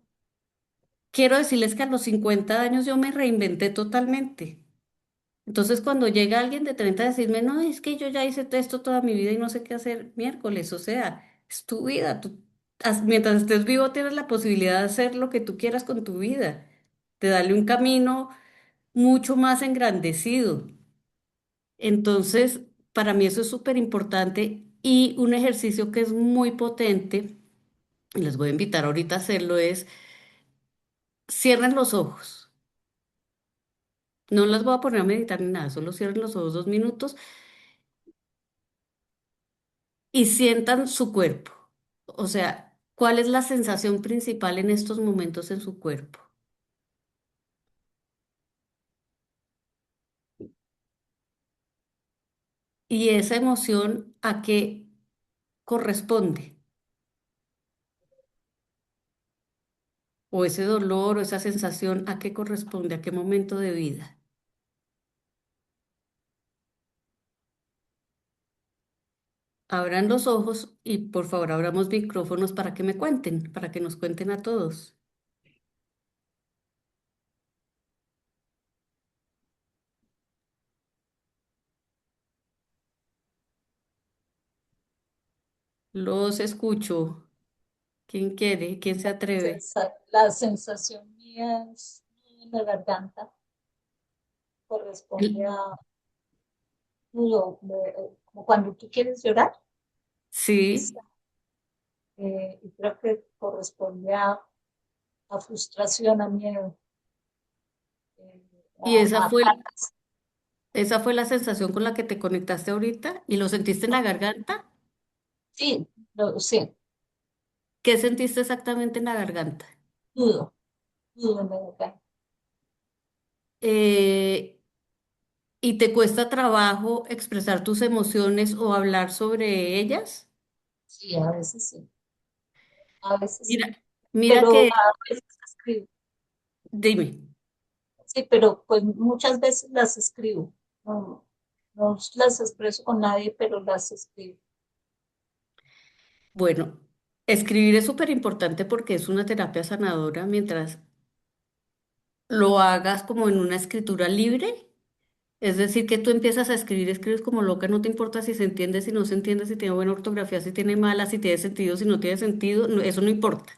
quiero decirles que a los 50 años yo me reinventé totalmente. Entonces, cuando llega alguien de 30 a decirme, no, es que yo ya hice esto toda mi vida y no sé qué hacer miércoles, o sea, es tu vida. Mientras estés vivo tienes la posibilidad de hacer lo que tú quieras con tu vida, de darle un camino mucho más engrandecido. Entonces, para mí eso es súper importante y un ejercicio que es muy potente, y les voy a invitar ahorita a hacerlo, es cierren los ojos. No las voy a poner a meditar ni nada, solo cierren los ojos 2 minutos y sientan su cuerpo. O sea, ¿cuál es la sensación principal en estos momentos en su cuerpo? Y esa emoción, ¿a qué corresponde? O ese dolor o esa sensación, ¿a qué corresponde? ¿A qué momento de vida? Abran los ojos y por favor abramos micrófonos para que me cuenten, para que nos cuenten a todos. Los escucho. ¿Quién quiere? ¿Quién se atreve? La sensación mía es en la garganta, corresponde El- a como cuando tú quieres llorar, Sí, y creo que corresponde a frustración, a miedo, y a ganas. esa fue la sensación con la que te conectaste ahorita y lo sentiste en la garganta. Sí, sí, ¿Qué sentiste exactamente en la garganta? dudo, dudo en la garganta. Eh, ¿Y te cuesta trabajo expresar tus emociones o hablar sobre ellas? Sí, a veces sí, a veces Mira, sí, mira pero que, a veces escribo. dime, Sí, pero pues muchas veces las escribo. No, no las expreso con nadie, pero las escribo. bueno, escribir es súper importante porque es una terapia sanadora mientras lo hagas como en una escritura libre. Es decir, que tú empiezas a escribir, escribes como loca, no te importa si se entiende, si no se entiende, si tiene buena ortografía, si tiene mala, si tiene sentido, si no tiene sentido, eso no importa,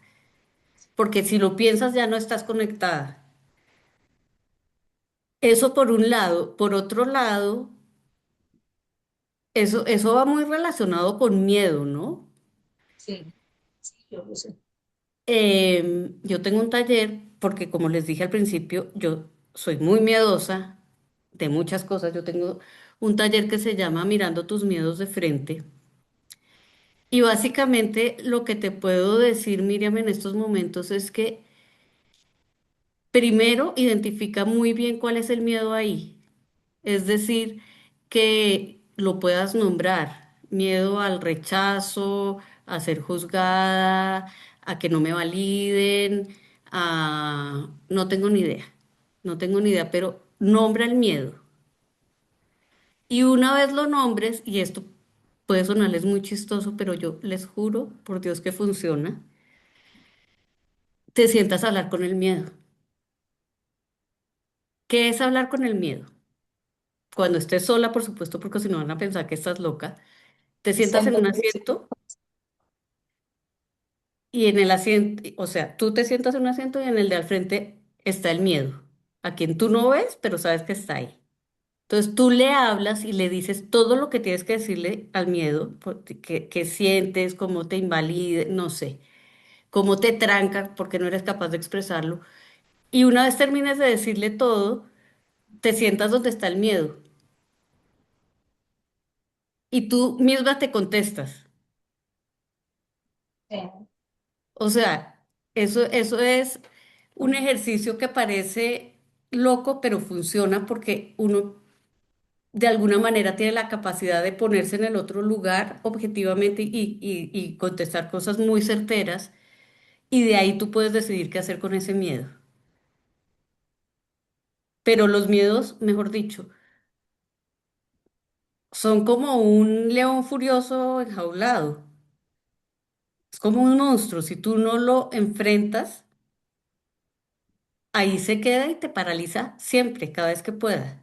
porque si lo piensas ya no estás conectada. Eso por un lado. Por otro lado, eso va muy relacionado con miedo, ¿no? Sí, sí, yo lo sé. Yo tengo un taller, porque como les dije al principio, yo soy muy miedosa de muchas cosas. Yo tengo un taller que se llama Mirando tus miedos de frente. Y básicamente lo que te puedo decir, Miriam, en estos momentos es que primero identifica muy bien cuál es el miedo ahí. Es decir, que lo puedas nombrar. Miedo al rechazo, a ser juzgada, a que no me validen, a... No tengo ni idea. No tengo ni idea, pero nombra el miedo. Y una vez lo nombres, y esto puede sonarles muy chistoso, pero yo les juro por Dios que funciona, te sientas a hablar con el miedo. ¿Qué es hablar con el miedo? Cuando estés sola, por supuesto, porque si no van a pensar que estás loca, te sientas en un asiento y en el asiento, o sea, tú te sientas en un asiento y en el de al frente está el miedo, a quien tú no ves, pero sabes que está ahí. Entonces tú le hablas y le dices todo lo que tienes que decirle al miedo, que sientes, cómo te invalide, no sé, cómo te tranca porque no eres capaz de expresarlo. Y una vez termines de decirle todo, te sientas donde está el miedo y tú misma te contestas. O sea, eso es un ejercicio que parece loco, pero funciona porque uno de alguna manera tiene la capacidad de ponerse en el otro lugar objetivamente y contestar cosas muy certeras y de ahí tú puedes decidir qué hacer con ese miedo. Pero los miedos, mejor dicho, son como un león furioso enjaulado. Es como un monstruo. Si tú no lo enfrentas, ahí se queda y te paraliza siempre, cada vez que pueda.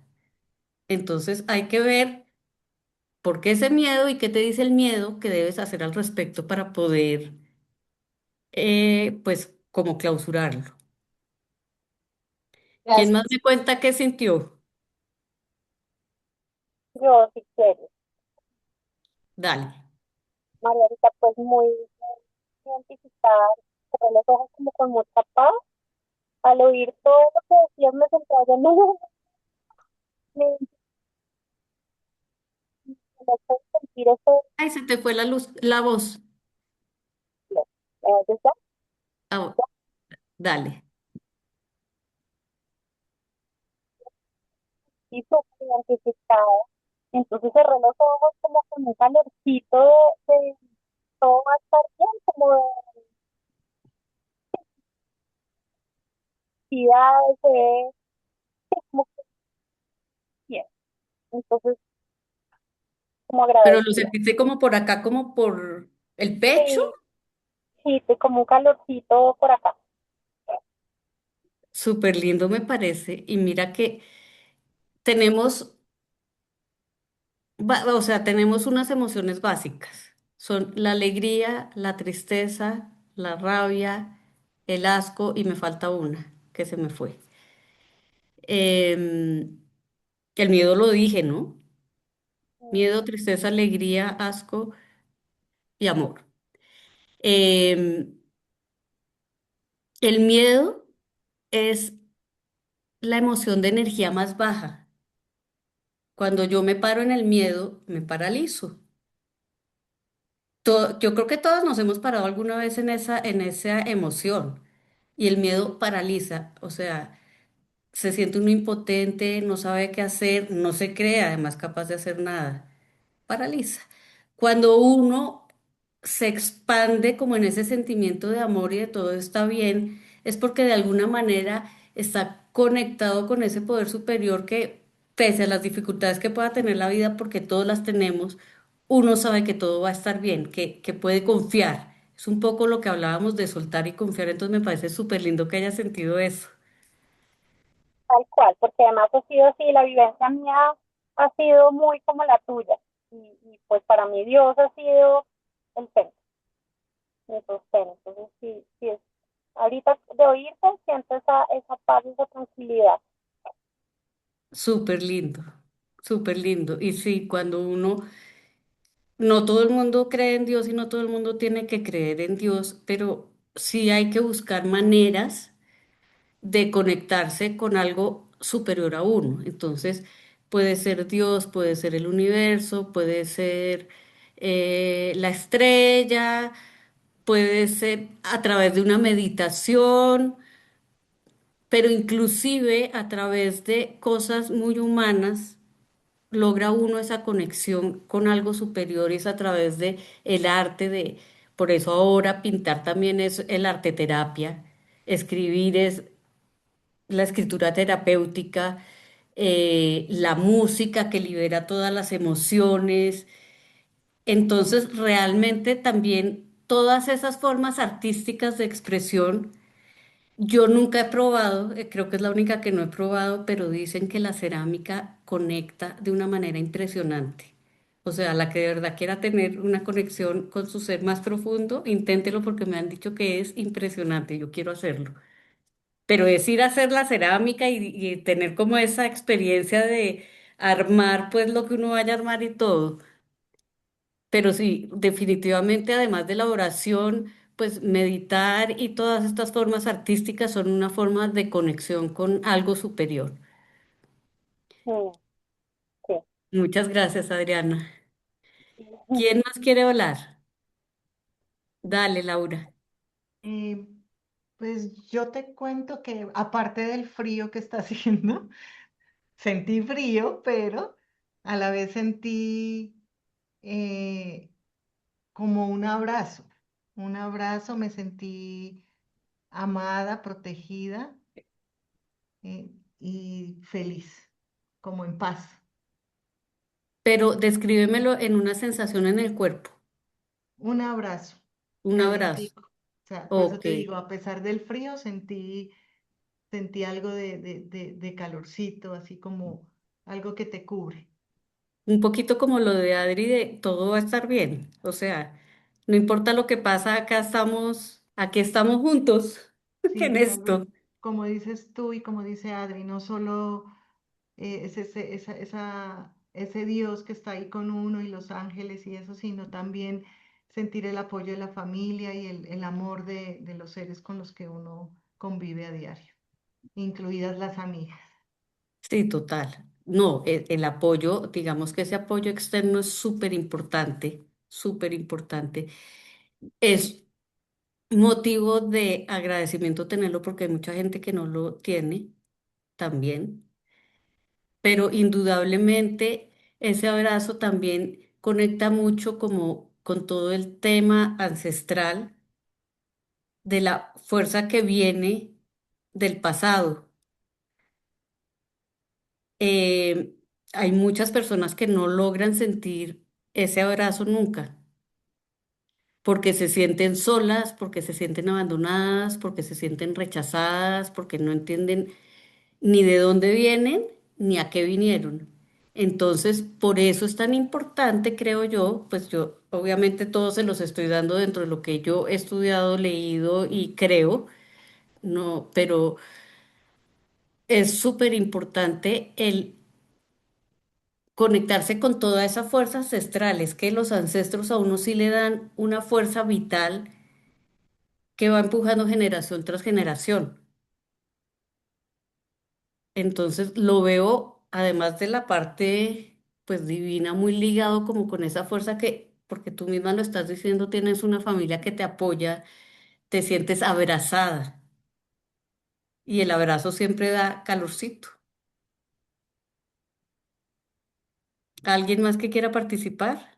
Entonces hay que ver por qué ese miedo y qué te dice el miedo que debes hacer al respecto para poder, pues, como clausurarlo. ¿Quién más Gracias. me cuenta qué sintió? Yo, si quieres, Dale. Margarita, pues muy identificada, cerré los ojos como con mucha paz. Al oír todo lo que decías, me sentía yo, no, me no puedo sentir ese Ay, se te fue la luz, la voz. dolor. ¿Ya? Ah, dale. Y súper identificada. Entonces cerré los ojos como con un calorcito de todo va a estar bien, como de actividades, de como que bien. Entonces, como Pero lo agradecida. sentiste como por acá, como por el pecho. Sí, sí, como un calorcito por acá. Súper lindo me parece. Y mira que tenemos, o sea, tenemos unas emociones básicas. Son la alegría, la tristeza, la rabia, el asco y me falta una que se me fue. Em, el miedo lo dije, ¿no? Miedo, tristeza, alegría, asco y amor. Em, el miedo es la emoción de energía más baja. Cuando yo me paro en el miedo, me paralizo. Yo creo que todos nos hemos parado alguna vez en esa emoción y el miedo paraliza, o sea, se siente uno impotente, no sabe qué hacer, no se cree además capaz de hacer nada, paraliza. Cuando uno se expande como en ese sentimiento de amor y de todo está bien, es porque de alguna manera está conectado con ese poder superior que, pese a las dificultades que pueda tener la vida, porque todos las tenemos, uno sabe que todo va a estar bien, que puede confiar. Es un poco lo que hablábamos de soltar y confiar, entonces me parece súper lindo que haya sentido eso. Tal cual, porque además ha sido así, la vivencia mía ha sido muy como la tuya. Y pues para mí Dios ha sido el centro, mi sostén. Entonces sí, sí es, ahorita de oírte siento esa paz, esa tranquilidad. Súper lindo, súper lindo. Y sí, cuando uno, no todo el mundo cree en Dios y no todo el mundo tiene que creer en Dios, pero sí hay que buscar maneras de conectarse con algo superior a uno. Entonces, puede ser Dios, puede ser el universo, puede ser la estrella, puede ser a través de una meditación, pero inclusive a través de cosas muy humanas logra uno esa conexión con algo superior y es a través de el arte de, por eso ahora pintar también es el arte terapia, escribir es la escritura terapéutica, la música que libera todas las emociones. Entonces, realmente también todas esas formas artísticas de expresión yo nunca he probado, creo que es la única que no he probado, pero dicen que la cerámica conecta de una manera impresionante. O sea, la que de verdad quiera tener una conexión con su ser más profundo, inténtelo porque me han dicho que es impresionante, yo quiero hacerlo. Pero es ir a hacer la cerámica y tener como esa experiencia de armar pues lo que uno vaya a armar y todo. Pero sí, definitivamente, además de la oración, pues meditar y todas estas formas artísticas son una forma de conexión con algo superior. Mm, sí. Muchas gracias, Adriana. Sí. ¿Quién más quiere hablar? Dale, Laura. Pues yo te cuento que aparte del frío que está haciendo, sentí frío, pero a la vez sentí eh, como un abrazo, me sentí amada, protegida eh, y feliz, como en paz. Pero descríbemelo en una sensación en el cuerpo, Un abrazo, un abrazo. calientico. O sea, por eso Ok. te digo, a pesar del frío, sentí algo de calorcito, así como algo que te cubre. Un poquito como lo de Adri de todo va a estar bien. O sea, no importa lo que pasa, aquí estamos juntos en Sí, tal vez, esto. como dices tú y como dice Adri, no solo ese Dios que está ahí con uno y los ángeles y eso, sino también sentir el apoyo de la familia y el amor de los seres con los que uno convive a diario, incluidas las amigas. Sí, total. No, el apoyo, digamos que ese apoyo externo es súper importante, súper importante. Es motivo de agradecimiento tenerlo porque hay mucha gente que no lo tiene también, pero indudablemente ese abrazo también conecta mucho como con todo el tema ancestral de la fuerza que viene del pasado. Eh, Hay muchas personas que no logran sentir ese abrazo nunca, porque se sienten solas, porque se sienten abandonadas, porque se sienten rechazadas, porque no entienden ni de dónde vienen ni a qué vinieron. Entonces, por eso es tan importante, creo yo, pues yo obviamente todo se los estoy dando dentro de lo que yo he estudiado, leído y creo, no, pero es súper importante el conectarse con toda esa fuerza ancestral. Es que los ancestros a uno sí le dan una fuerza vital que va empujando generación tras generación. Entonces lo veo, además de la parte pues divina, muy ligado como con esa fuerza que, porque tú misma lo estás diciendo, tienes una familia que te apoya, te sientes abrazada y el abrazo siempre da calorcito. ¿Alguien más que quiera participar?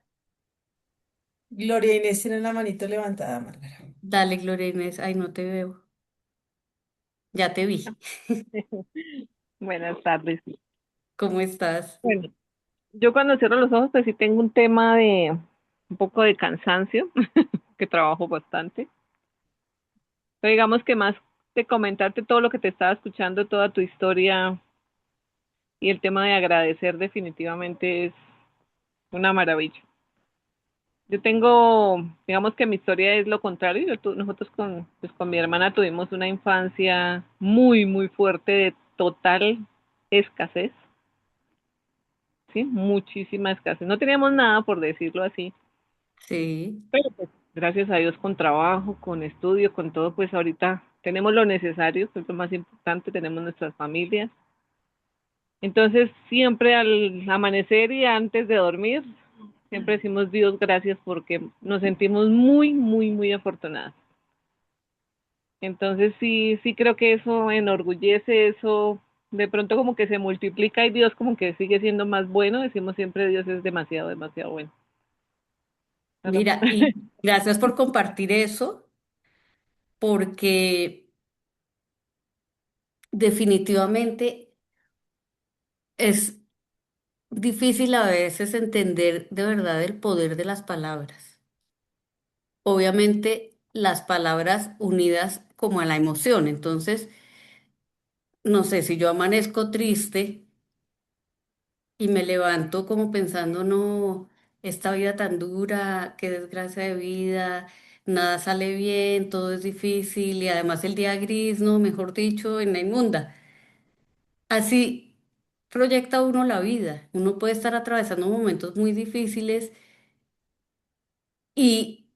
Gloria Inés tiene la manito levantada, Márgara. Dale, Gloria Inés. Ay, no te veo. Ya te vi. Buenas tardes. ¿Cómo estás? Bueno, yo cuando cierro los ojos, pues sí tengo un tema de un poco de cansancio, que trabajo bastante. Pero digamos que más de comentarte todo lo que te estaba escuchando, toda tu historia y el tema de agradecer definitivamente es una maravilla. Yo tengo, digamos que mi historia es lo contrario. Nosotros pues con mi hermana tuvimos una infancia muy, muy fuerte de total escasez, ¿sí? Muchísima escasez. No teníamos nada, por decirlo así, Sí. pero pues gracias a Dios con trabajo, con estudio, con todo, pues ahorita tenemos lo necesario, que es lo más importante, tenemos nuestras familias. Entonces, siempre al amanecer y antes de dormir, siempre decimos Dios gracias porque nos sentimos muy, muy, muy afortunadas. Entonces, sí, sí creo que eso enorgullece, eso de pronto como que se multiplica y Dios como que sigue siendo más bueno. Decimos siempre Dios es demasiado, demasiado bueno. ¿Verdad? Mira, y gracias por compartir eso, porque definitivamente es difícil a veces entender de verdad el poder de las palabras. Obviamente, las palabras unidas como a la emoción. Entonces, no sé, si yo amanezco triste y me levanto como pensando, no, esta vida tan dura, qué desgracia de vida, nada sale bien, todo es difícil y además el día gris, no, mejor dicho, en la inmunda. Así proyecta uno la vida. Uno puede estar atravesando momentos muy difíciles y,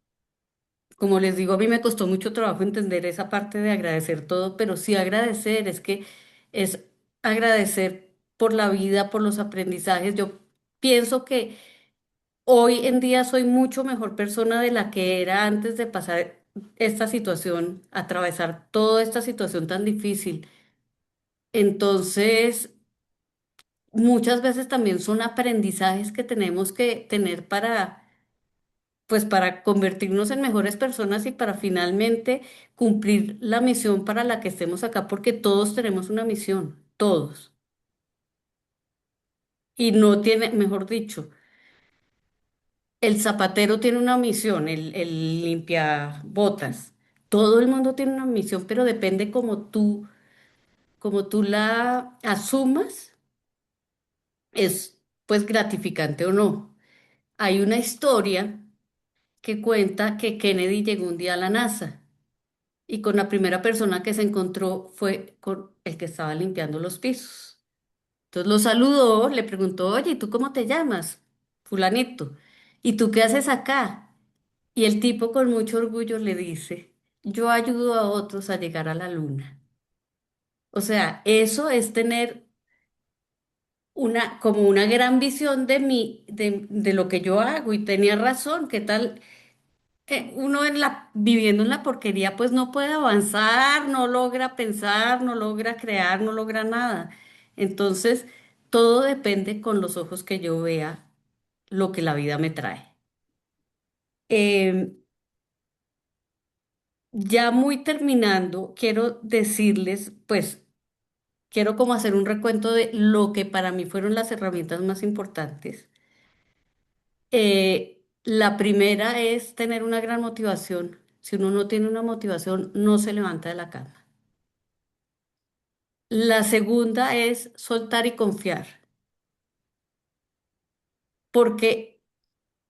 como les digo, a mí me costó mucho trabajo entender esa parte de agradecer todo, pero sí agradecer, es que es agradecer por la vida, por los aprendizajes. Yo pienso que hoy en día soy mucho mejor persona de la que era antes de pasar esta situación, atravesar toda esta situación tan difícil. Entonces, muchas veces también son aprendizajes que tenemos que tener para, pues, para convertirnos en mejores personas y para finalmente cumplir la misión para la que estemos acá, porque todos tenemos una misión, todos. Y no tiene, mejor dicho, el zapatero tiene una misión, el limpiabotas. Todo el mundo tiene una misión, pero depende como tú la asumas, es pues gratificante o no. Hay una historia que cuenta que Kennedy llegó un día a la NASA y con la primera persona que se encontró fue con el que estaba limpiando los pisos. Entonces lo saludó, le preguntó, oye, ¿y tú cómo te llamas? Fulanito. ¿Y tú qué haces acá? Y el tipo con mucho orgullo le dice, yo ayudo a otros a llegar a la luna. O sea, eso es tener como una gran visión de mí, de lo que yo hago y tenía razón, ¿qué tal? Uno viviendo en la porquería, pues no puede avanzar, no logra pensar, no logra crear, no logra nada. Entonces, todo depende con los ojos que yo vea lo que la vida me trae. Em, ya muy terminando, quiero decirles, pues, quiero como hacer un recuento de lo que para mí fueron las herramientas más importantes. La primera es tener una gran motivación. Si uno no tiene una motivación, no se levanta de la cama. La segunda es soltar y confiar, porque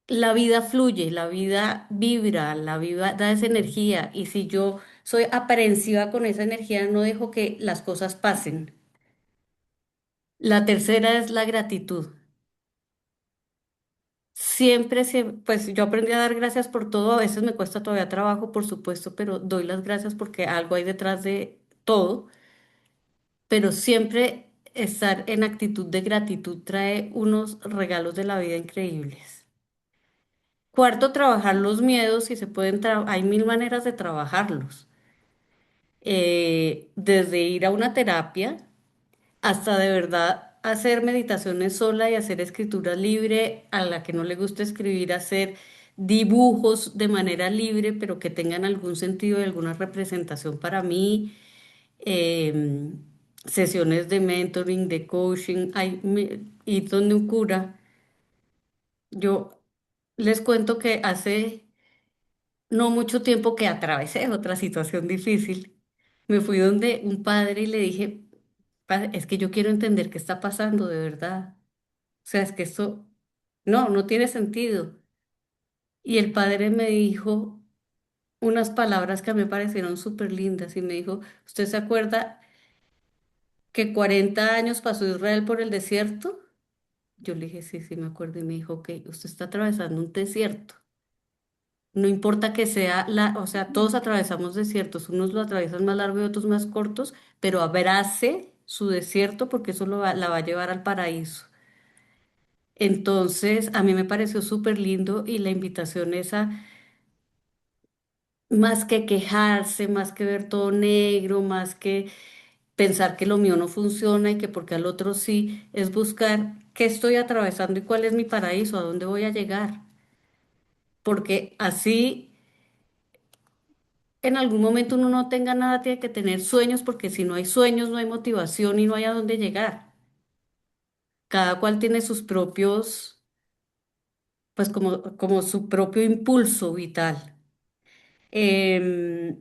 la vida fluye, la vida vibra, la vida da esa energía y si yo soy aprehensiva con esa energía, no dejo que las cosas pasen. La tercera es la gratitud. Pues yo aprendí a dar gracias por todo, a veces me cuesta todavía trabajo, por supuesto, pero doy las gracias porque algo hay detrás de todo, pero siempre estar en actitud de gratitud trae unos regalos de la vida increíbles. Cuarto, trabajar los miedos y se pueden, hay mil maneras de trabajarlos. Desde ir a una terapia hasta de verdad hacer meditaciones sola y hacer escritura libre, a la que no le gusta escribir, hacer dibujos de manera libre, pero que tengan algún sentido y alguna representación para mí. em, Sesiones de mentoring, de coaching, ir donde un cura. Yo les cuento que hace no mucho tiempo que atravesé otra situación difícil, me fui donde un padre y le dije, "Padre, es que yo quiero entender qué está pasando de verdad. O sea, es que esto no tiene sentido." Y el padre me dijo unas palabras que a mí me parecieron súper lindas y me dijo, ¿usted se acuerda que 40 años pasó Israel por el desierto? Yo le dije, sí, sí, me acuerdo. Y me dijo, ok, usted está atravesando un desierto. No importa que sea o sea, todos atravesamos desiertos, unos lo atraviesan más largo y otros más cortos, pero abrace su desierto porque eso la va a llevar al paraíso. Entonces, a mí me pareció súper lindo y la invitación es a, más que quejarse, más que ver todo negro, más que pensar que lo mío no funciona y que porque al otro sí, es buscar qué estoy atravesando y cuál es mi paraíso, a dónde voy a llegar. Porque así en algún momento uno no tenga nada, tiene que tener sueños, porque si no hay sueños, no hay motivación y no hay a dónde llegar. Cada cual tiene sus propios, pues como su propio impulso vital. Em,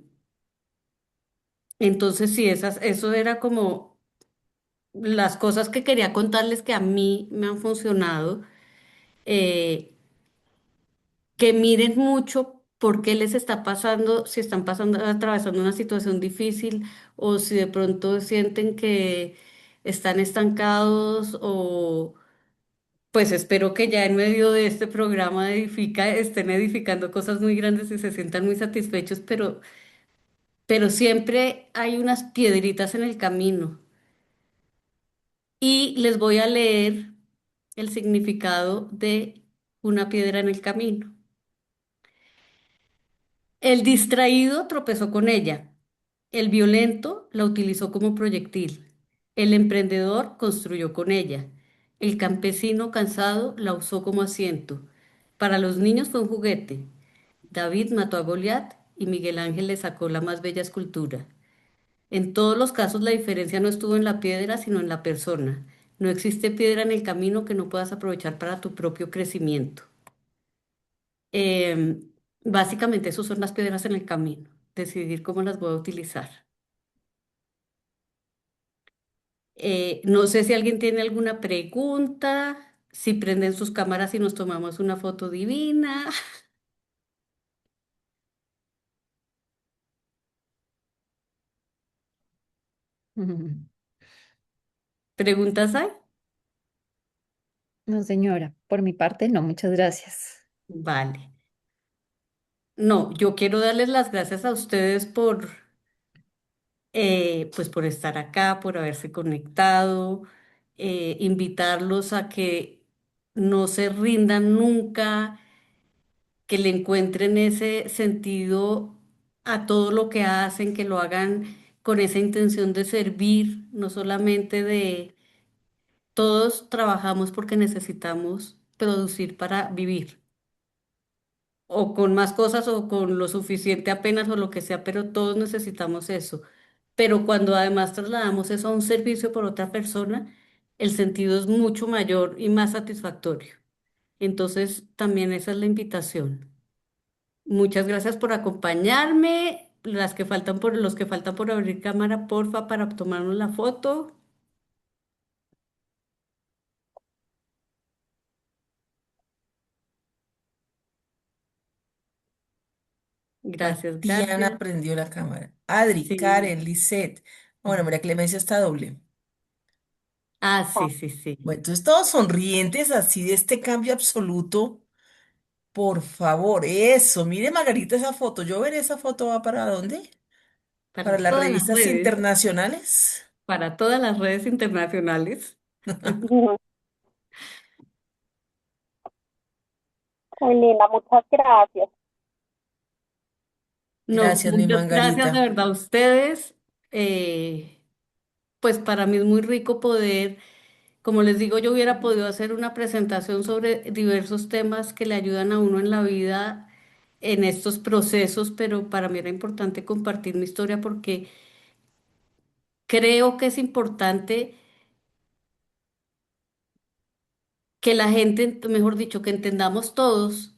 entonces, sí, eso era como las cosas que quería contarles que a mí me han funcionado. eh, que miren mucho por qué les está pasando, si están pasando, atravesando una situación difícil o si de pronto sienten que están estancados o pues espero que ya en medio de este programa de Edifica estén edificando cosas muy grandes y se sientan muy satisfechos, pero siempre hay unas piedritas en el camino. Y les voy a leer el significado de una piedra en el camino. El distraído tropezó con ella. El violento la utilizó como proyectil. El emprendedor construyó con ella. El campesino cansado la usó como asiento. Para los niños fue un juguete. David mató a Goliat y Miguel Ángel le sacó la más bella escultura. En todos los casos la diferencia no estuvo en la piedra, sino en la persona. No existe piedra en el camino que no puedas aprovechar para tu propio crecimiento. Básicamente, esas son las piedras en el camino, decidir cómo las voy a utilizar. No sé si alguien tiene alguna pregunta, si prenden sus cámaras y nos tomamos una foto divina. ¿Preguntas hay? No, señora, por mi parte no, muchas gracias. Vale. No, yo quiero darles las gracias a ustedes pues por estar acá, por haberse conectado, invitarlos a que no se rindan nunca, que le encuentren ese sentido a todo lo que hacen, que lo hagan con esa intención de servir, no solamente de todos trabajamos porque necesitamos producir para vivir, o con más cosas o con lo suficiente apenas o lo que sea, pero todos necesitamos eso. Pero cuando además trasladamos eso a un servicio por otra persona, el sentido es mucho mayor y más satisfactorio. Entonces, también esa es la invitación. Muchas gracias por acompañarme. Los que faltan por abrir cámara, porfa, para tomarnos la foto. Gracias, Diana gracias. prendió la cámara. Adri, Sí. Karen, Lisette. Bueno, mira, Clemencia está doble. Ah, sí, sí, sí. Bueno, entonces todos sonrientes así de este cambio absoluto. Por favor, eso. Mire, Margarita, esa foto. Yo veré esa foto. ¿Va para dónde? Para Para las todas las revistas redes, internacionales. para todas las redes internacionales. Ujú. Muy linda, muchas gracias. No, Gracias, mi muchas gracias de Margarita. verdad a ustedes. Pues para mí es muy rico poder, como les digo, yo hubiera podido hacer una presentación sobre diversos temas que le ayudan a uno en la vida en estos procesos, pero para mí era importante compartir mi historia porque creo que es importante que la gente, mejor dicho, que entendamos todos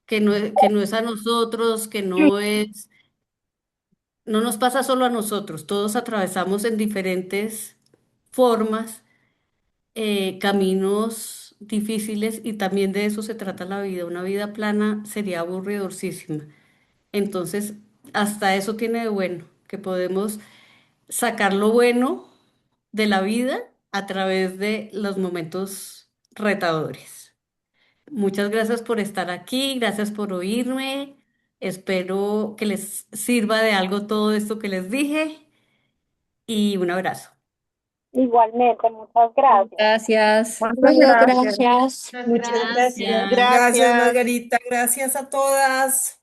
que no es a nosotros, que no es, no nos pasa solo a nosotros, todos atravesamos en diferentes formas caminos difíciles y también de eso se trata la vida. Una vida plana sería aburridorcísima. Entonces, hasta eso tiene de bueno, que podemos sacar lo bueno de la vida a través de los momentos retadores. Muchas gracias por estar aquí, gracias por oírme. Espero que les sirva de algo todo esto que les dije y un abrazo. Igualmente, muchas gracias. Gracias. Muchas Bueno, gracias. gracias. Muchas Muchas gracias. gracias. Gracias. Gracias, Gracias. Margarita. Gracias a todas.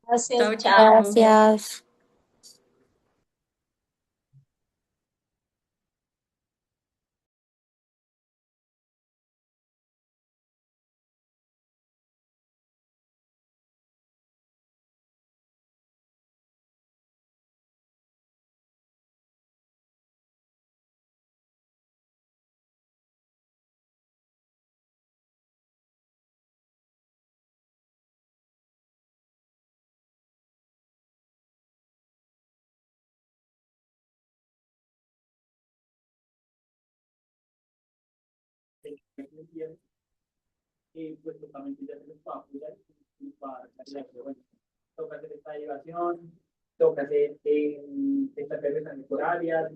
Gracias, Chao, chao. chao. Gracias. Toca hacer esta clase tan horarias,